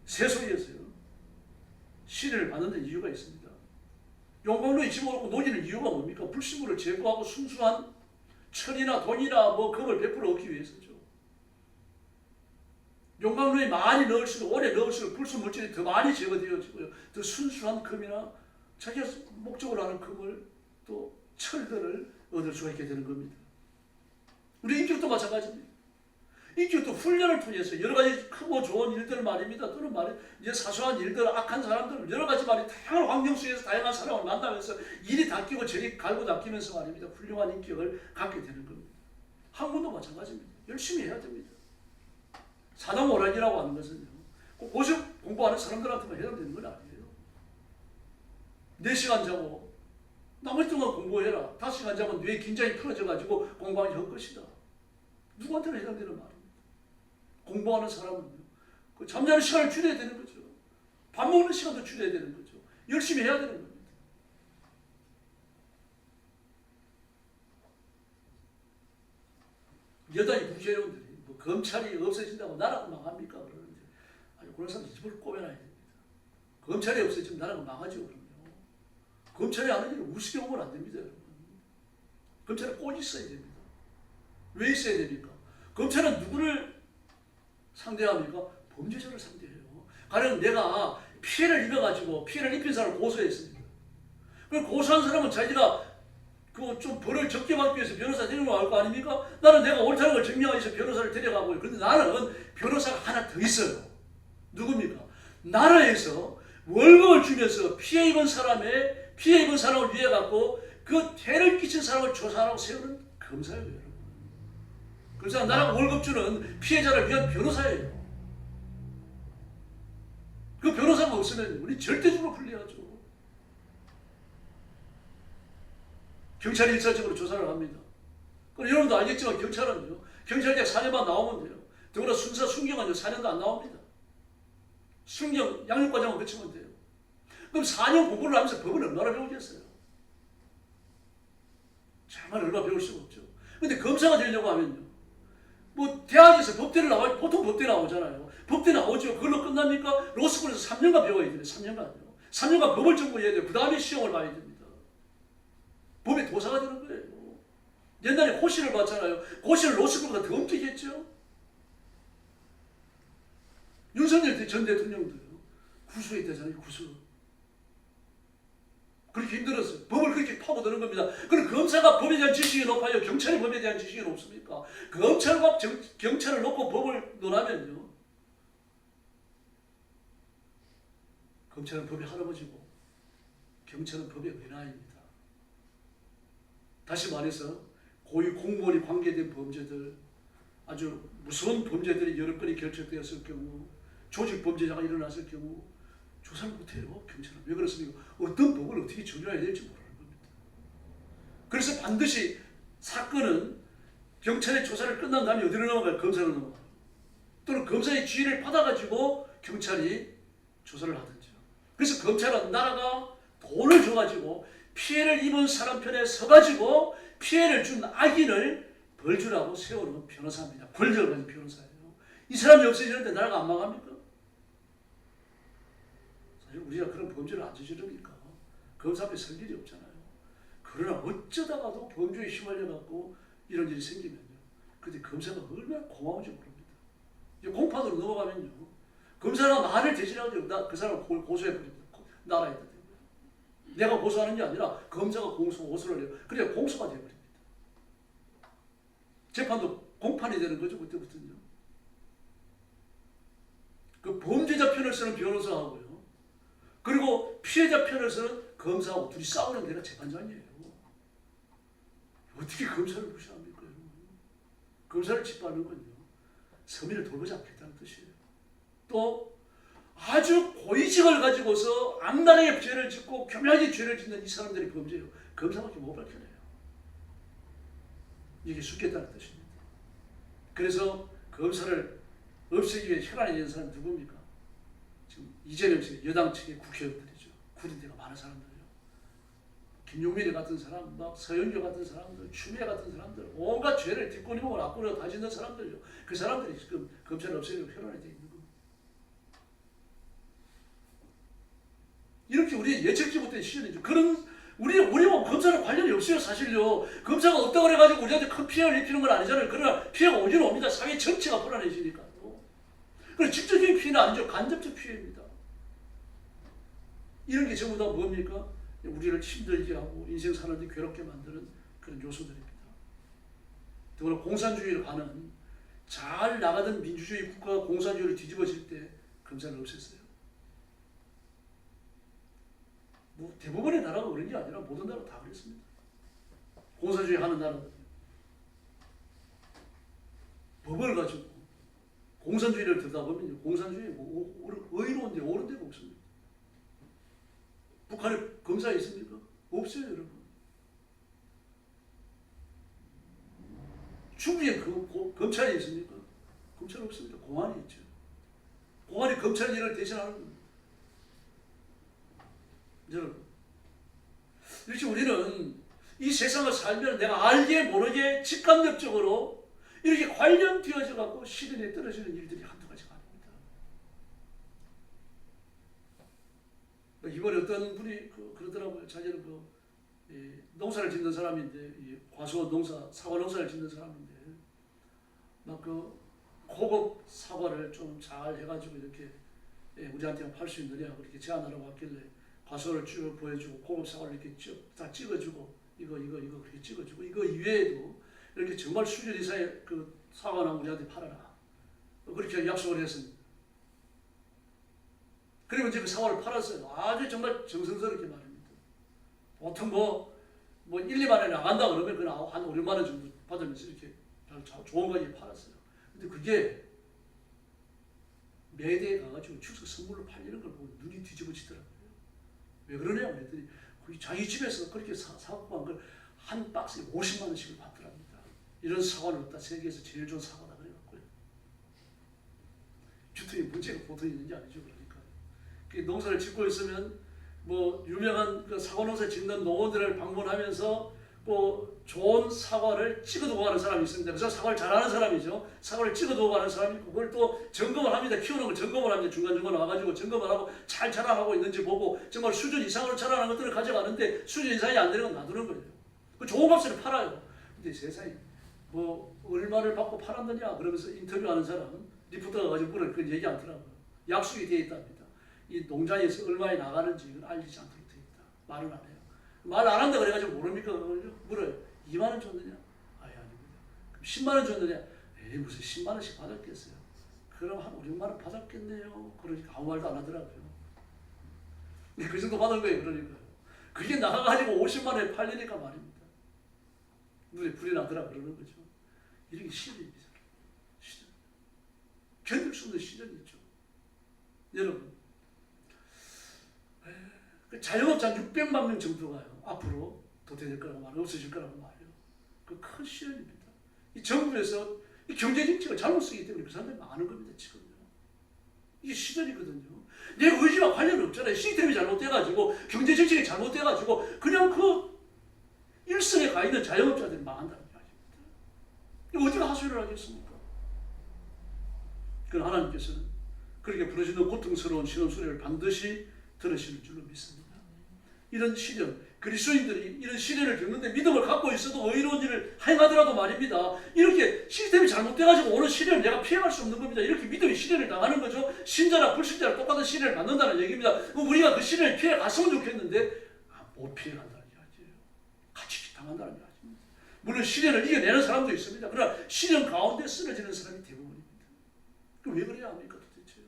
세속에서요. 시련을 받는 데 이유가 있습니다. 용광로에 집어넣고 녹이는 이유가 뭡니까? 불신물을 제거하고 순수한 철이나 돈이나 금을 100% 얻기 위해서죠. 용광로에 많이 넣을수록 오래 넣을수록 불순물질이 더 많이 제거되어지고요. 더 순수한 금이나 자기가 목적으로 하는 금을 또 철들을 얻을 수가 있게 되는 겁니다. 우리 인격도 마찬가지입니다. 인격도 훈련을 통해서 여러 가지 크고 좋은 일들 말입니다. 또는 이제 사소한 일들, 악한 사람들, 여러 가지 다양한 환경 속에서 다양한 사람을 만나면서 이리 닦이고 저리 갈고 닦이면서 말입니다. 훌륭한 인격을 갖게 되는 겁니다. 학문도 마찬가지입니다. 열심히 해야 됩니다. 사당오락이라고 하는 것은요, 고시 공부하는 사람들한테만 해당되는 건 아니에요. 4시간 자고 나머지 동안 공부해라. 5시간 자면 뇌에 긴장이 풀어져가지고 공부하기 할 것이다. 누구한테나 해당되는 말입니다. 공부하는 사람은요, 그 잠자는 시간을 줄여야 되는 거죠. 밥 먹는 시간도 줄여야 되는 거죠. 열심히 해야 되는 겁니다. 여당의 국회의원들이 검찰이 없어진다고 나라가 망합니까? 그러는데 아니, 그런 사람 입을 꼬매놔야 됩니다. 검찰이 없어지면 나라가 망하죠. 그럼요. 검찰이 하는 일을 우습게 보면 안 됩니다. 여러분. 검찰은 꼭 있어야 됩니다. 왜 있어야 됩니까? 검찰은 누구를 상대합니까? 범죄자를 상대해요. 가령 내가 피해를 입어가지고 피해를 입힌 사람을 고소했습니다. 그럼 고소한 사람은 자기가 좀 벌을 적게 받기 위해서 변호사 데리고 갈 거 아닙니까? 나는 내가 옳다는 걸 증명하기 위해서 변호사를 데려가고요. 그런데 나는 변호사가 하나 더 있어요. 누굽니까? 나라에서 월급을 주면서 피해 입은 사람을 위해 갖고 그 해를 끼친 사람을 조사하라고 세우는 검사예요, 여러분. 그래서 나라가 월급 주는 피해자를 위한 변호사예요. 그 변호사가 없으면 우리 절대적으로 불리하죠. 경찰이 일차적으로 조사를 합니다. 그럼 여러분도 알겠지만 경찰은요, 경찰대학 4년만 나오면 돼요. 더구나 순사 순경은 4년도 안 나옵니다. 순경 양육과정을 거치면 돼요. 그럼 4년 공부를 하면서 법을 얼마나 배우겠어요? 정말 얼마 배울 수가 없죠. 근데 검사가 되려고 하면요, 뭐 대학에서 법대를 나와, 보통 법대 나오잖아요. 법대 나오죠. 그걸로 끝납니까? 로스쿨에서 3년간 배워야 돼요. 3년간요. 3년간 법을 전공해야 돼요. 그 다음에 시험을 봐야 됩니다. 법의 도사가 되는 거예요. 옛날에 고시를 봤잖아요. 고시를 로스쿨보다 더 엄격했죠. 윤석열 전 대통령도요, 구수했다잖아요. 구수. 그렇게 힘들었어요. 법을 그렇게 파고드는 겁니다. 그럼 검사가 법에 대한 지식이 높아요? 경찰이 법에 대한 지식이 높습니까? 검찰과 경찰을 놓고 법을 논하면요, 검찰은 법의 할아버지고 경찰은 법의 어린아이입니다. 다시 말해서 고위 공무원이 관계된 범죄들, 아주 무서운 범죄들이 여러 건이 결정되었을 경우, 조직 범죄자가 일어났을 경우 조사를 못해요. 경찰은. 왜 그렇습니까? 어떤 법을 어떻게 적용해야 될지 모르는 겁니다. 그래서 반드시 사건은 경찰의 조사를 끝난 다음에 어디로 넘어가요? 검사로 넘어가요. 또는 검사의 지휘를 받아가지고 경찰이 조사를 하든지. 그래서 검찰은 나라가 돈을 줘가지고 피해를 입은 사람 편에 서가지고 피해를 준 악인을 벌주라고 세우는 변호사입니다. 권력을 가진 변호사예요. 이 사람이 없어지는데 나라가 안 망합니까? 사실 우리가 그런 범죄를 안 저지르니까 검사 앞에 설 일이 없잖아요. 그러나 어쩌다가도 범죄에 휘말려갖고 이런 일이 생기면요, 근데 검사가 얼마나 고마운지 모릅니다. 이제 공판으로 넘어가면요, 검사가 나를 대신하고 그 사람을 고소해버립니다. 나라에다 대고. 내가 고소하는 게 아니라 검사가 고소를 해요. 그래야 공소가 되어버립니다. 재판도 공판이 되는 거죠. 그때부터는요. 그 범죄자 편을 쓰는 변호사하고요, 그리고 피해자 편을 쓰는 검사하고 둘이 싸우는 데가 재판장이에요. 어떻게 검사를 무시합니까, 여러분? 검사를 짓밟는 건요, 서민을 돌보지 않겠다는 뜻이에요. 또 아주 고의직을 가지고서 악랄하게 죄를 짓고 교묘하게 죄를 짓는 이 사람들이 범죄예요. 검사밖에 못 밝혀내요. 이게 죽겠다는 뜻입니다. 그래서 검사를 없애기 위해 혈안이 된 사람이 누굽니까? 지금 이재명 측, 여당 측의 국회의원들이죠. 구린대가 많은 사람들이요. 김용민 같은 사람, 막 서영교 같은 사람들, 추미애 같은 사람들, 온갖 죄를 뒷꼬리고 앞구리고 다 짓는 사람들이요. 그 사람들이 지금 검찰을 없애려고 혈안이 되어 있는 겁니다. 이렇게 우리 예측지 못한 시련이죠. 그런 우리와 검사는 관련이 없어요, 사실요. 검사가 없다고 그래가지고 우리한테 큰 피해를 입히는 건 아니잖아요. 그러나 피해가 오기는 옵니다. 사회 전체가 불안해지니까요. 그래서 직접적인 피해는 아니죠. 간접적 피해입니다. 이런 게 전부 다 뭡니까? 우리를 힘들게 하고 인생 사는데 괴롭게 만드는 그런 요소들입니다. 더구나 공산주의를 가는 잘 나가던 민주주의 국가가 공산주의를 뒤집어질 때 검사를 없앴어요. 뭐 대부분의 나라가 그런 게 아니라 모든 나라 다 그랬습니다. 공산주의 하는 나라들 법을 가지고 공산주의를 듣다 보면 공산주의 의로운 데 옳은 데가 없습니다. 북한에 검사 있습니까? 없어요, 여러분. 중국에 검찰이 있습니까? 검찰 없습니다. 공안이 있죠. 공안이 검찰 일을 대신하는 겁니다. 여러분, 이렇게 우리는 이 세상을 살면 내가 알게 모르게 직간접적으로 이렇게 관련되어져 갖고 시련에 떨어지는 일들이 한두 가지가 아닙니다. 이번에 어떤 분이 그러더라고요. 자기는 농사를 짓는 사람인데, 과수원 농사, 사과 농사를 짓는 사람인데, 막 고급 사과를 좀 잘 해가지고 이렇게 우리한테 팔 수 있느냐 그렇게 제안하라고 왔길래 과수원을 쭉 보여주고 고급 사과를 이렇게 다 찍어주고 이거 그렇게 찍어주고 이거 이외에도 이렇게 정말 수준 이상의 그 사과나 우리한테 팔아라 그렇게 약속을 했습니다. 그리고 이제 그 사과를 팔았어요. 아주 정말 정성스럽게 말입니다. 보통 뭐 1, 2만 원에 나간다 그러면 그냥 한 5, 6만 원 정도 받으면서 이렇게 좋은 가격에 팔았어요. 근데 그게 매대에 가가지고 추석 선물로 팔리는 걸 보고 눈이 뒤집어지더라고요. 왜 그러냐고 했더니 자기 집에서 그렇게 사고 간 걸 한 박스에 50만 원씩을 받더랍니다. 이런 사과는 없다. 세계에서 제일 좋은 사과다 그래갖고요. 주택에 문제가 보통 있는지 아니죠. 그러니까 농사를 짓고 있으면 뭐 유명한 그 사과 농사 짓는 농원들을 방문하면서 뭐 좋은 사과를 찍어두고 가는 사람이 있습니다. 그래서 사과를 잘하는 사람이죠. 사과를 찍어두고 가는 사람이 있고 그걸 또 점검을 합니다. 키우는 걸 점검을 합니다. 중간중간 와가지고 점검을 하고 잘 자라나고 있는지 보고 정말 수준 이상으로 자라는 것들을 가져가는데 수준 이상이 안 되는 건 놔두는 거예요. 그 좋은 값을 팔아요. 근데 세상에 뭐 얼마를 받고 팔았느냐 그러면서 인터뷰하는 사람 리포터가 가지고 물을 그 얘기 않더라고요. 약속이 되어 있답니다. 이 농장에서 얼마에 나가는지 이걸 알리지 않도록 되어 있다. 말은 안 해요. 말 안 한다 그래가지고 모릅니까? 물어요. 2만 원 줬느냐? 아예 아닙니다. 그럼 10만 원 줬느냐? 에이 무슨 10만 원씩 받았겠어요. 그럼 한 5, 6만 원 받았겠네요. 그러니까 아무 말도 안 하더라고요. 그 정도 받은 거예요. 그러니까요. 그게 나가가지고 50만 원에 팔리니까 말입니다. 눈에 불이 나더라 그러는 거죠. 이런 게 시련입니다. 시련. 견딜 수 없는 시련이 있죠. 여러분, 자영업자 600만 명 정도가요. 앞으로 도태될 거라고 말해요. 없어질 거라고 말해요. 그 큰 시련입니다. 이 정부에서 이 경제 정책을 잘못 쓰기 때문에 그 사람들이 많은 겁니다. 지금요. 이게 시련이거든요. 내 의지와 관련 없잖아요. 시스템이 잘못돼가지고 경제 정책이 잘못돼가지고 그냥 그 일선에 가 있는 자영업자들이 망한다는 이야기입니다. 어디가 하소연을 하겠습니까? 그럼 하나님께서는 그렇게 부르시는 고통스러운 신혼 소리를 반드시 들으시는 줄로 믿습니다. 이런 시련, 그리스도인들이 이런 시련을 겪는데 믿음을 갖고 있어도 의로운 일을 행하더라도 말입니다. 이렇게 시스템이 잘못돼가지고 오는 시련을 내가 피해갈 수 없는 겁니다. 이렇게 믿음이 시련을 당하는 거죠. 신자나 불신자나 똑같은 시련을 받는다는 얘기입니다. 우리가 그 시련을 피해갔으면 좋겠는데 못 피해간다는 이야기예요. 같이 당한다는 이야기입니다. 물론 시련을 이겨내는 사람도 있습니다. 그러나 시련 가운데 쓰러지는 사람이 대부분입니다. 그럼 왜 그래야 합니까 도대체요?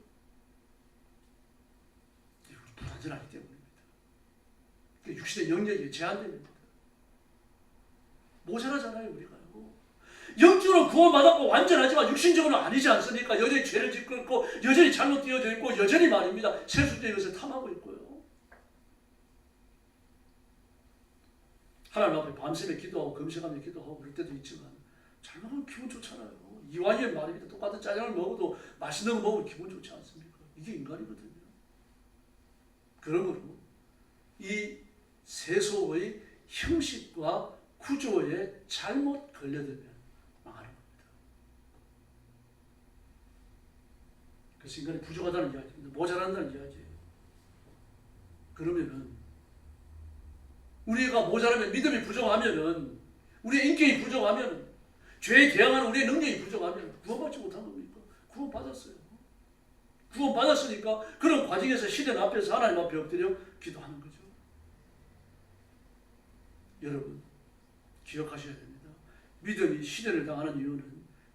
불완전하기 때문입니다. 육신의 영역이 제한됩니다. 모자라잖아요 우리가요. 영적으로 구원받았고 완전하지만 육신적으로는 아니지 않습니까? 여전히 죄를 짓고 있고 여전히 잘못 되어져 있고 여전히 말입니다. 세속적인 것을 탐하고 있고요. 하나님 앞에 밤새며 기도하고 금식하며 기도하고 그럴 때도 있지만 잘못하면 기분 좋잖아요. 이완이의 말입니다. 똑같은 짜장을 먹어도 맛있는 거 먹으면 기분 좋지 않습니까? 이게 인간이거든요. 그러므로 이 세속의 형식과 구조에 잘못 걸려들면 망하는 겁니다. 그래서 인간이 부족하다는 이야기입니다. 모자란다는 이야기예요. 그러면은 우리가 모자라면 믿음이 부족하면은 우리의 인격이 부족하면은 죄에 대항하는 우리의 능력이 부족하면 구원받지 못한 겁니까? 구원받았어요. 구원받았으니까 그런 과정에서 시련 앞에서 하나님 앞에 엎드려 기도하는 거죠. 여러분 기억하셔야 됩니다. 믿음이 시련을 당하는 이유는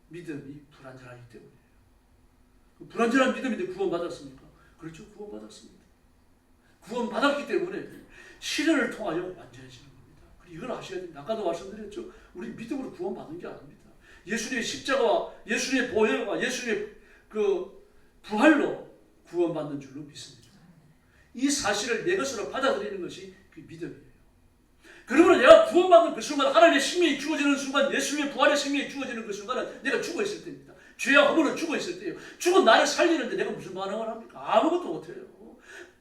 믿음이 불완전하기 때문이에요. 불완전한 믿음인데 구원받았습니까? 그렇죠. 구원받았습니다. 구원받았기 때문에 시련을 통하여 완전해지는 겁니다. 이걸 아셔야 됩니다. 아까도 말씀드렸죠. 우리 믿음으로 구원받는 게 아닙니다. 예수님의 십자가와 예수님의 보혈과 예수님의 그 부활로 구원받는 줄로 믿습니다. 이 사실을 내 것으로 받아들이는 것이 그 믿음이에요. 그러므로 내가 구원받는 그 순간 하나님의 생명이 주어지는 순간 예수님의 부활의 생명이 주어지는 그 순간은 내가 죽어있을 때입니다. 죄와 허물은 죽어있을 때예요. 죽은 나를 살리는데 내가 무슨 반응을 합니까? 아무것도 못해요.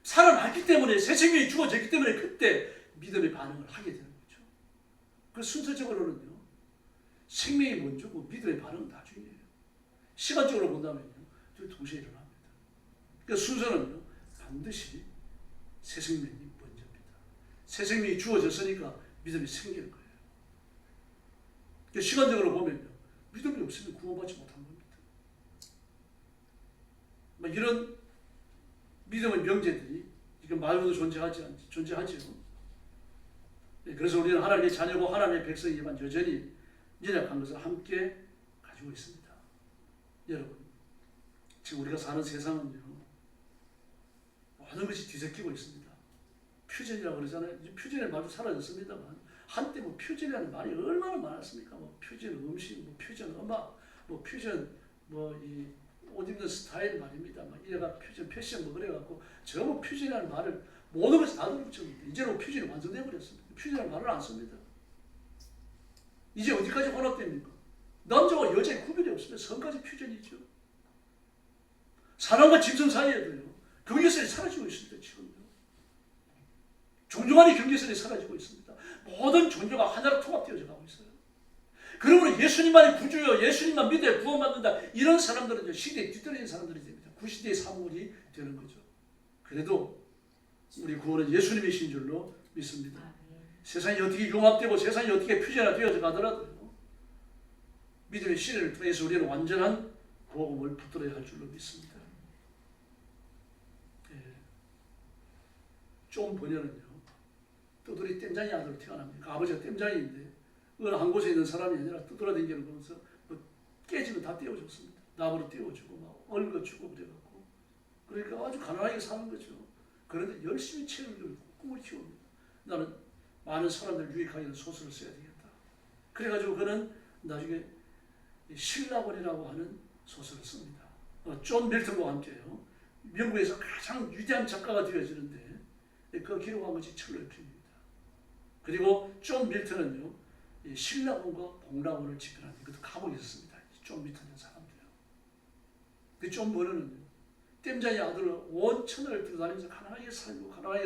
살아났기 때문에 새 생명이 주어졌기 때문에 그때 믿음의 반응을 하게 되는 거죠. 그 순서적으로는요. 생명이 먼저고 믿음의 반응은 나중이에요. 시간적으로 본다면요. 동시에 일어납니다. 그 순서는요. 반드시 새 생명이 먼저입니다. 새 생명이 주어졌으니까 믿음이 생기는 거예요. 그 시간적으로 보면요. 믿음이 없으면 구원받지 못한 겁니다. 이런 믿음의 명제들이 지금 말고도 존재하죠. 그래서 우리는 하나님의 자녀고 하나님의 백성이지만 여전히 연약한 것을 함께 가지고 있습니다. 여러분, 지금 우리가 사는 세상은요, 모든 것이 뒤섞이고 있습니다. 퓨전이라고 그러잖아요. 이제 퓨전의 말도 사라졌습니다만 한때 뭐 퓨전이라는 말이 얼마나 많았습니까? 뭐 퓨전 음식, 뭐 퓨전 음악, 뭐 퓨전 뭐 이 옷 입는 스타일 말입니다. 막 이래가 패션 뭐 그래갖고 전부 퓨전이라는 말을 모든 것을 다 들어붙입니다. 이제는 퓨전이 완성돼 버렸습니다. 퓨전이라는 말을 안 씁니다. 이제 어디까지 혼합됩니까? 남자와 여자의 구별이 없습니다. 성까지 퓨전이죠. 사람과 짐승 사이에도요. 경계선이 사라지고 있습니다. 지금요. 종교 간의 경계선이 사라지고 있습니다. 모든 종교가 하나로 통합되어져 가고 있어요. 그러므로 예수님만이 구주요, 예수님만 믿어야 구원받는다. 이런 사람들은 시대에 뒤떨어진 사람들이 됩니다. 구시대의 사물이 되는 거죠. 그래도 우리 구원은 예수님이신 줄로 믿습니다. 세상이 어떻게 융합되고 세상이 어떻게 퓨전화 되어져 가더라도요. 믿음의 시대를 통해서 우리는 완전한 복음을 붙들어야 할 줄로 믿습니다. 좀 번연은요. 떠돌이 땜장이 아들로 태어납니다. 그 아버지가 땜장인데 어느 한 곳에 있는 사람이 아니라 떠돌아다니는 거면서 뭐 깨지면 다 떼어줬습니다. 나무로 떼어주고 막 얽어주고 그래갖고 그러니까 아주 가난하게 사는 거죠. 그런데 열심히 책을 읽고 꿈을 키웁니다. 나는 많은 사람들 유익하게 소설을 써야 되겠다. 그래가지고 그는 나중에 신라곤이라고 하는 소설을 씁니다. 존 밀턴과 함께요. 영국에서 가장 위대한 작가가 되어지는데 그 기록한 것이 철로입니다. 그리고 존 밀턴은요. 신라곤과 복라곤을 집필합니다. 그것도 감옥에 있었습니다. 존 밀턴이라는 사람도요. 그 존 버너는요. 땜장의 아들을 온 천하를 뛰어다니면서 가난하게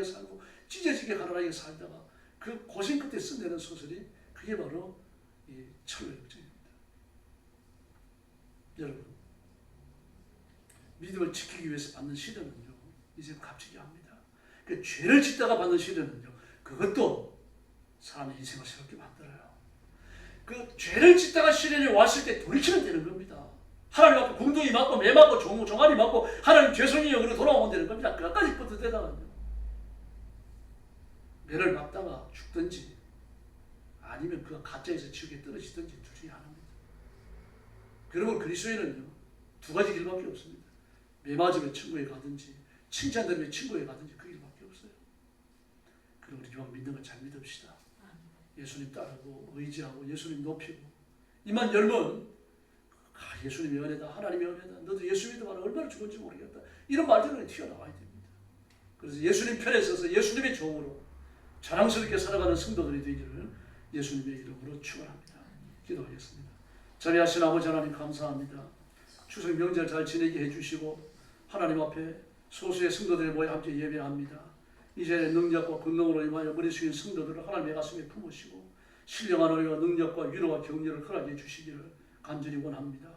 살고 찢어지게 가난하게 살다가 그 고생 끝에 써내는 소설이 그게 바로 이 철로역정입니다. 여러분, 믿음을 지키기 위해서 받는 시련은요. 이제 값지게 합니다. 그 죄를 짓다가 받는 시련은요. 그것도 사람의 인생을 새롭게 만들어요. 그 죄를 짓다가 시련이 왔을 때 돌이키면 되는 겁니다. 하나님 앞에 궁둥이 맞고 매 맞고 종아리 맞고 하나님 죄송해요 그러고 돌아오면 되는 겁니다. 끝까지 뻗어대다가요. 매를 맞다가 죽든지 아니면 그가 가짜에서 지옥에 떨어지든지 둘 중에 하나입니다. 그러면 그리스도인은요. 두 가지 길밖에 없습니다. 매 맞으면 천국에 가든지 칭찬되면 천국에 가든지 그 길밖에 없어요. 그럼 우리 이만 믿는 걸 잘 믿읍시다. 예수님 따르고 의지하고 예수님 높이고 이만 열면 예수님의 은혜다 하나님의 은혜다 너도 예수 믿어봐라 얼마나 좋은지 모르겠다 이런 말들은 튀어나와야 됩니다. 그래서 예수님 편에 서서 예수님의 종으로 자랑스럽게 살아가는 성도들이 되기를 예수님의 이름으로 축원합니다. 기도하겠습니다. 자비하신 아버지 하나님 감사합니다. 추석 명절 잘 지내게 해주시고 하나님 앞에 소수의 성도들이 모여 함께 예배합니다. 이제 능력과 권능으로 임하여 머리 숙인 성도들을 하나님의 가슴에 품으시고 신령한 은혜와 능력과 위로와 격려를 허락해 주시기를 간절히 원합니다.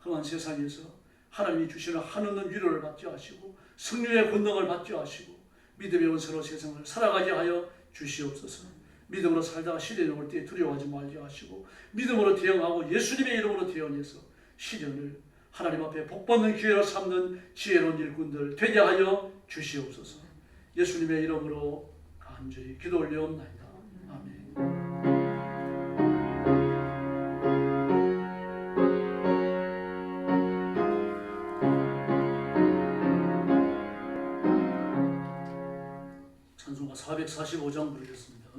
험한 세상에서 하나님이 주시는 한없는 위로를 받게 하시고 성령의 권능을 받게 하시고 믿음의 원서로 세상을 살아가게 하여 주시옵소서. 믿음으로 살다가 시련이 올 때 두려워하지 말게 하시고 믿음으로 대응하고 예수님의 이름으로 대응해서 시련을 하나님 앞에 복받는 기회로 삼는 지혜로운 일꾼들 되게 하여 주시옵소서. 예수님의 이름으로 간절히 기도 올려옵나이다. 아멘. 찬송가 445장 부르겠습니다.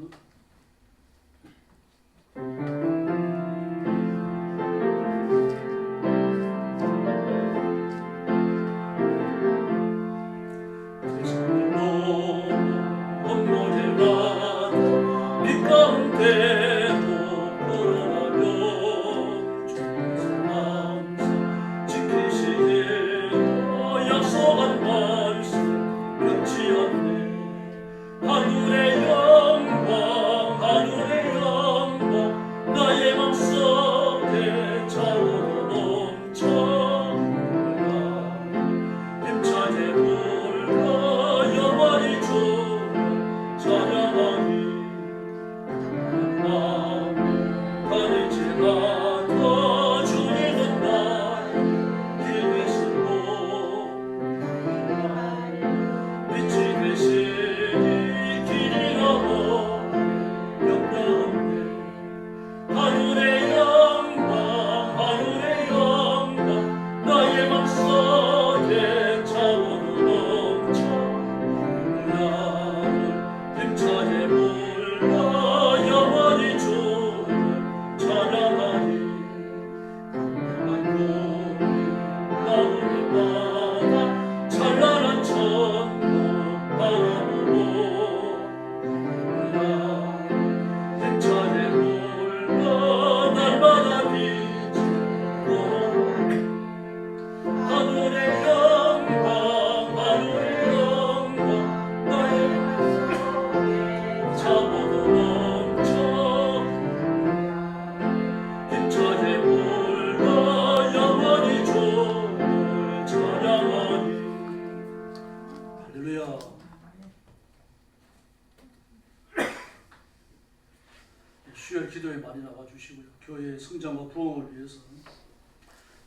수요일 기도에 많이 나와주시고요. 교회의 성장과 부흥을 위해서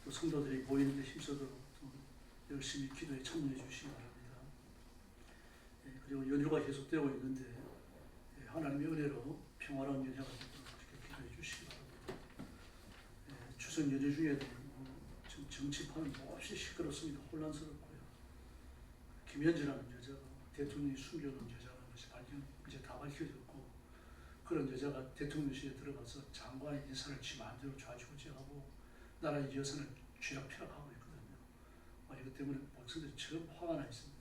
또 성도들이 모이는 데 힘써도록 좀 열심히 기도에 참여해 주시기 바랍니다. 그리고 연휴가 계속되고 있는데 하나님의 은혜로 평화로운 연휴가 되도록 기도해 주시기 바랍니다. 추석 연휴 중에도 지금 정치판은 몹시 시끄럽습니다. 혼란스럽고요. 김현지라는 여자가 대통령이 숨겨놓은 여자라는 것이 이제 다 밝혀졌고, 그런 여자가 대통령실에 들어가서 장관의 인사를 지 마음대로 좌지우지하고 나라의 예산을 쥐락펴락하고 있거든요. 이것 때문에 백성들이 처음 화가 나 있습니다.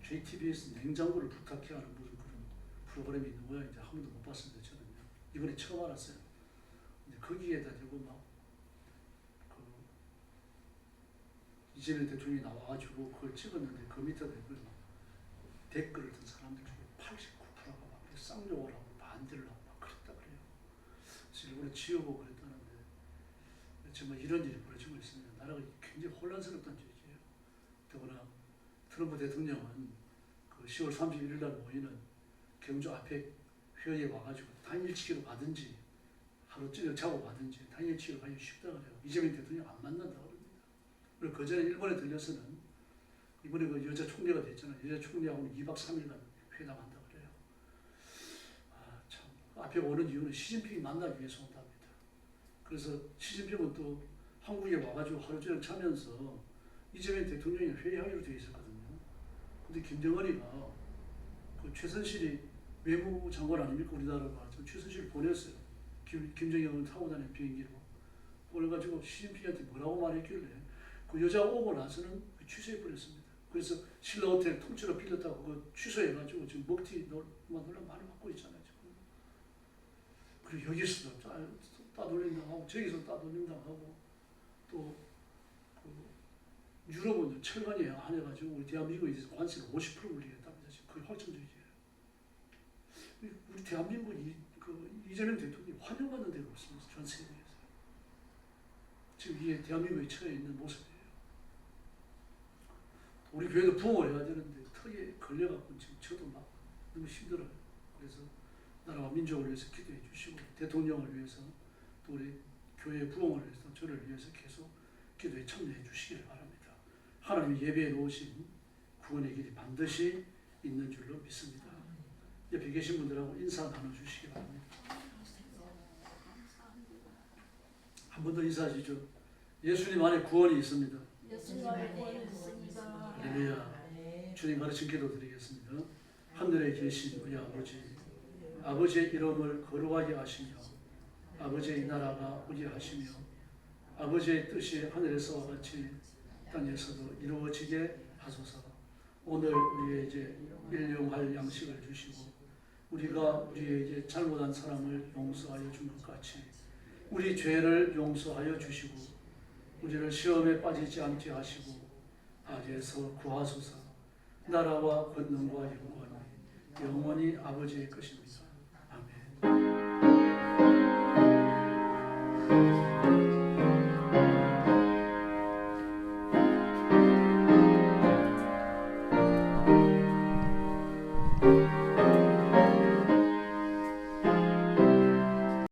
JTBS 냉장고를 부탁해 하는 무슨 그런 프로그램이 있는 모양인데 한 번도 못 봤습니다. 저는요. 이번에 처음 알았어요. 근데 거기에다 대고 막 이재명 대통령이 나와가지고 그걸 찍었는데 그 밑에 댓글을 든 사람들 중에 89%가 막 쌍욕을 하고 반대를 하고 막 그랬다 그래요. 그래서 일본에 지우고 그랬다는데 정말 이런 일이 벌어지고 있습니다. 나라가 굉장히 혼란스럽다는 얘기예요. 더구나 트럼프 대통령은 그 10월 31일 날 모이는 경주 앞에 회의에 와가지고 당일치기로 가든지 하루쯤 자고 가든지 당일치기로 가기 쉽다 그래요. 이재명 대통령 안 만난다고 그럽니다. 그리고 그 전에 일본에 들려서는 이번에 그 여자 총리가 됐잖아요. 여자 총리하고는 2박 3일간 회담한다 그래요. 참 앞에 오는 이유는 시진핑이 만나기 위해서 온답니다. 그래서 시진핑은 또 한국에 와가지고 하루 종일 자면서 이재명 대통령이 회의하기로 되어 있었거든요. 근데 김정은이가 그 최순실이 외무부 장관 아닙니까? 우리나라가 최순실을 보냈어요. 김정은을 타고 다니는 비행기로 보내가지고 시진핑한테 뭐라고 말했길래 그 여자가 오고 나서는 취소해버렸습니다. 그래서 신라 호텔 통째로 빌렸다고 그거 취소해가지고 지금 먹튀 논란 많이 받고 있잖아요. 지금. 그리고 여기서도 따돌린다고 하고 저기서 따돌린다고 하고 또 유럽은 철관이 안 해가지고 우리 대한민국에 관세를 50% 올리겠답니다. 지금 거의 확정적이에요. 우리 대한민국이 이재명 대통령이 환영하는 데가 없습니다. 전 세계에서. 지금 이게 대한민국에 처해 있는 모습이에요. 우리 교회도 부흥을 해야 되는데 턱에 걸려갖고 지금 저도 막 너무 힘들어요. 그래서 나라와 민족을 위해서 기도해 주시고 대통령을 위해서 또 우리 교회의 부흥을 위해서 저를 위해서 계속 기도에 참여해 주시기를 바랍니다. 하나님이 예배해 놓으신 구원의 길이 반드시 있는 줄로 믿습니다. 옆에 계신 분들하고 인사 나눠주시기 바랍니다. 한 번 더 인사하시죠. 예수님 안에 구원이 있습니다. 예수님 안에 구원이 있습니다. 할렐루야. 주님 가르친 기도 드리겠습니다. 하늘에 계신 우리 아버지, 아버지의 이름을 거룩하게 하시며 아버지의 나라가 오게 하시며 아버지의 뜻이 하늘에서와 같이 땅에서도 이루어지게 하소서. 오늘 우리에게 일용할 양식을 주시고 우리가 우리에게 잘못한 사람을 용서하여 준 것 같이 우리 죄를 용서하여 주시고 우리를 시험에 빠지지 않게 하시고 악에서 구하소서. 나라와 권능과 영광이 영원히 아버지의 것입니다. 아멘.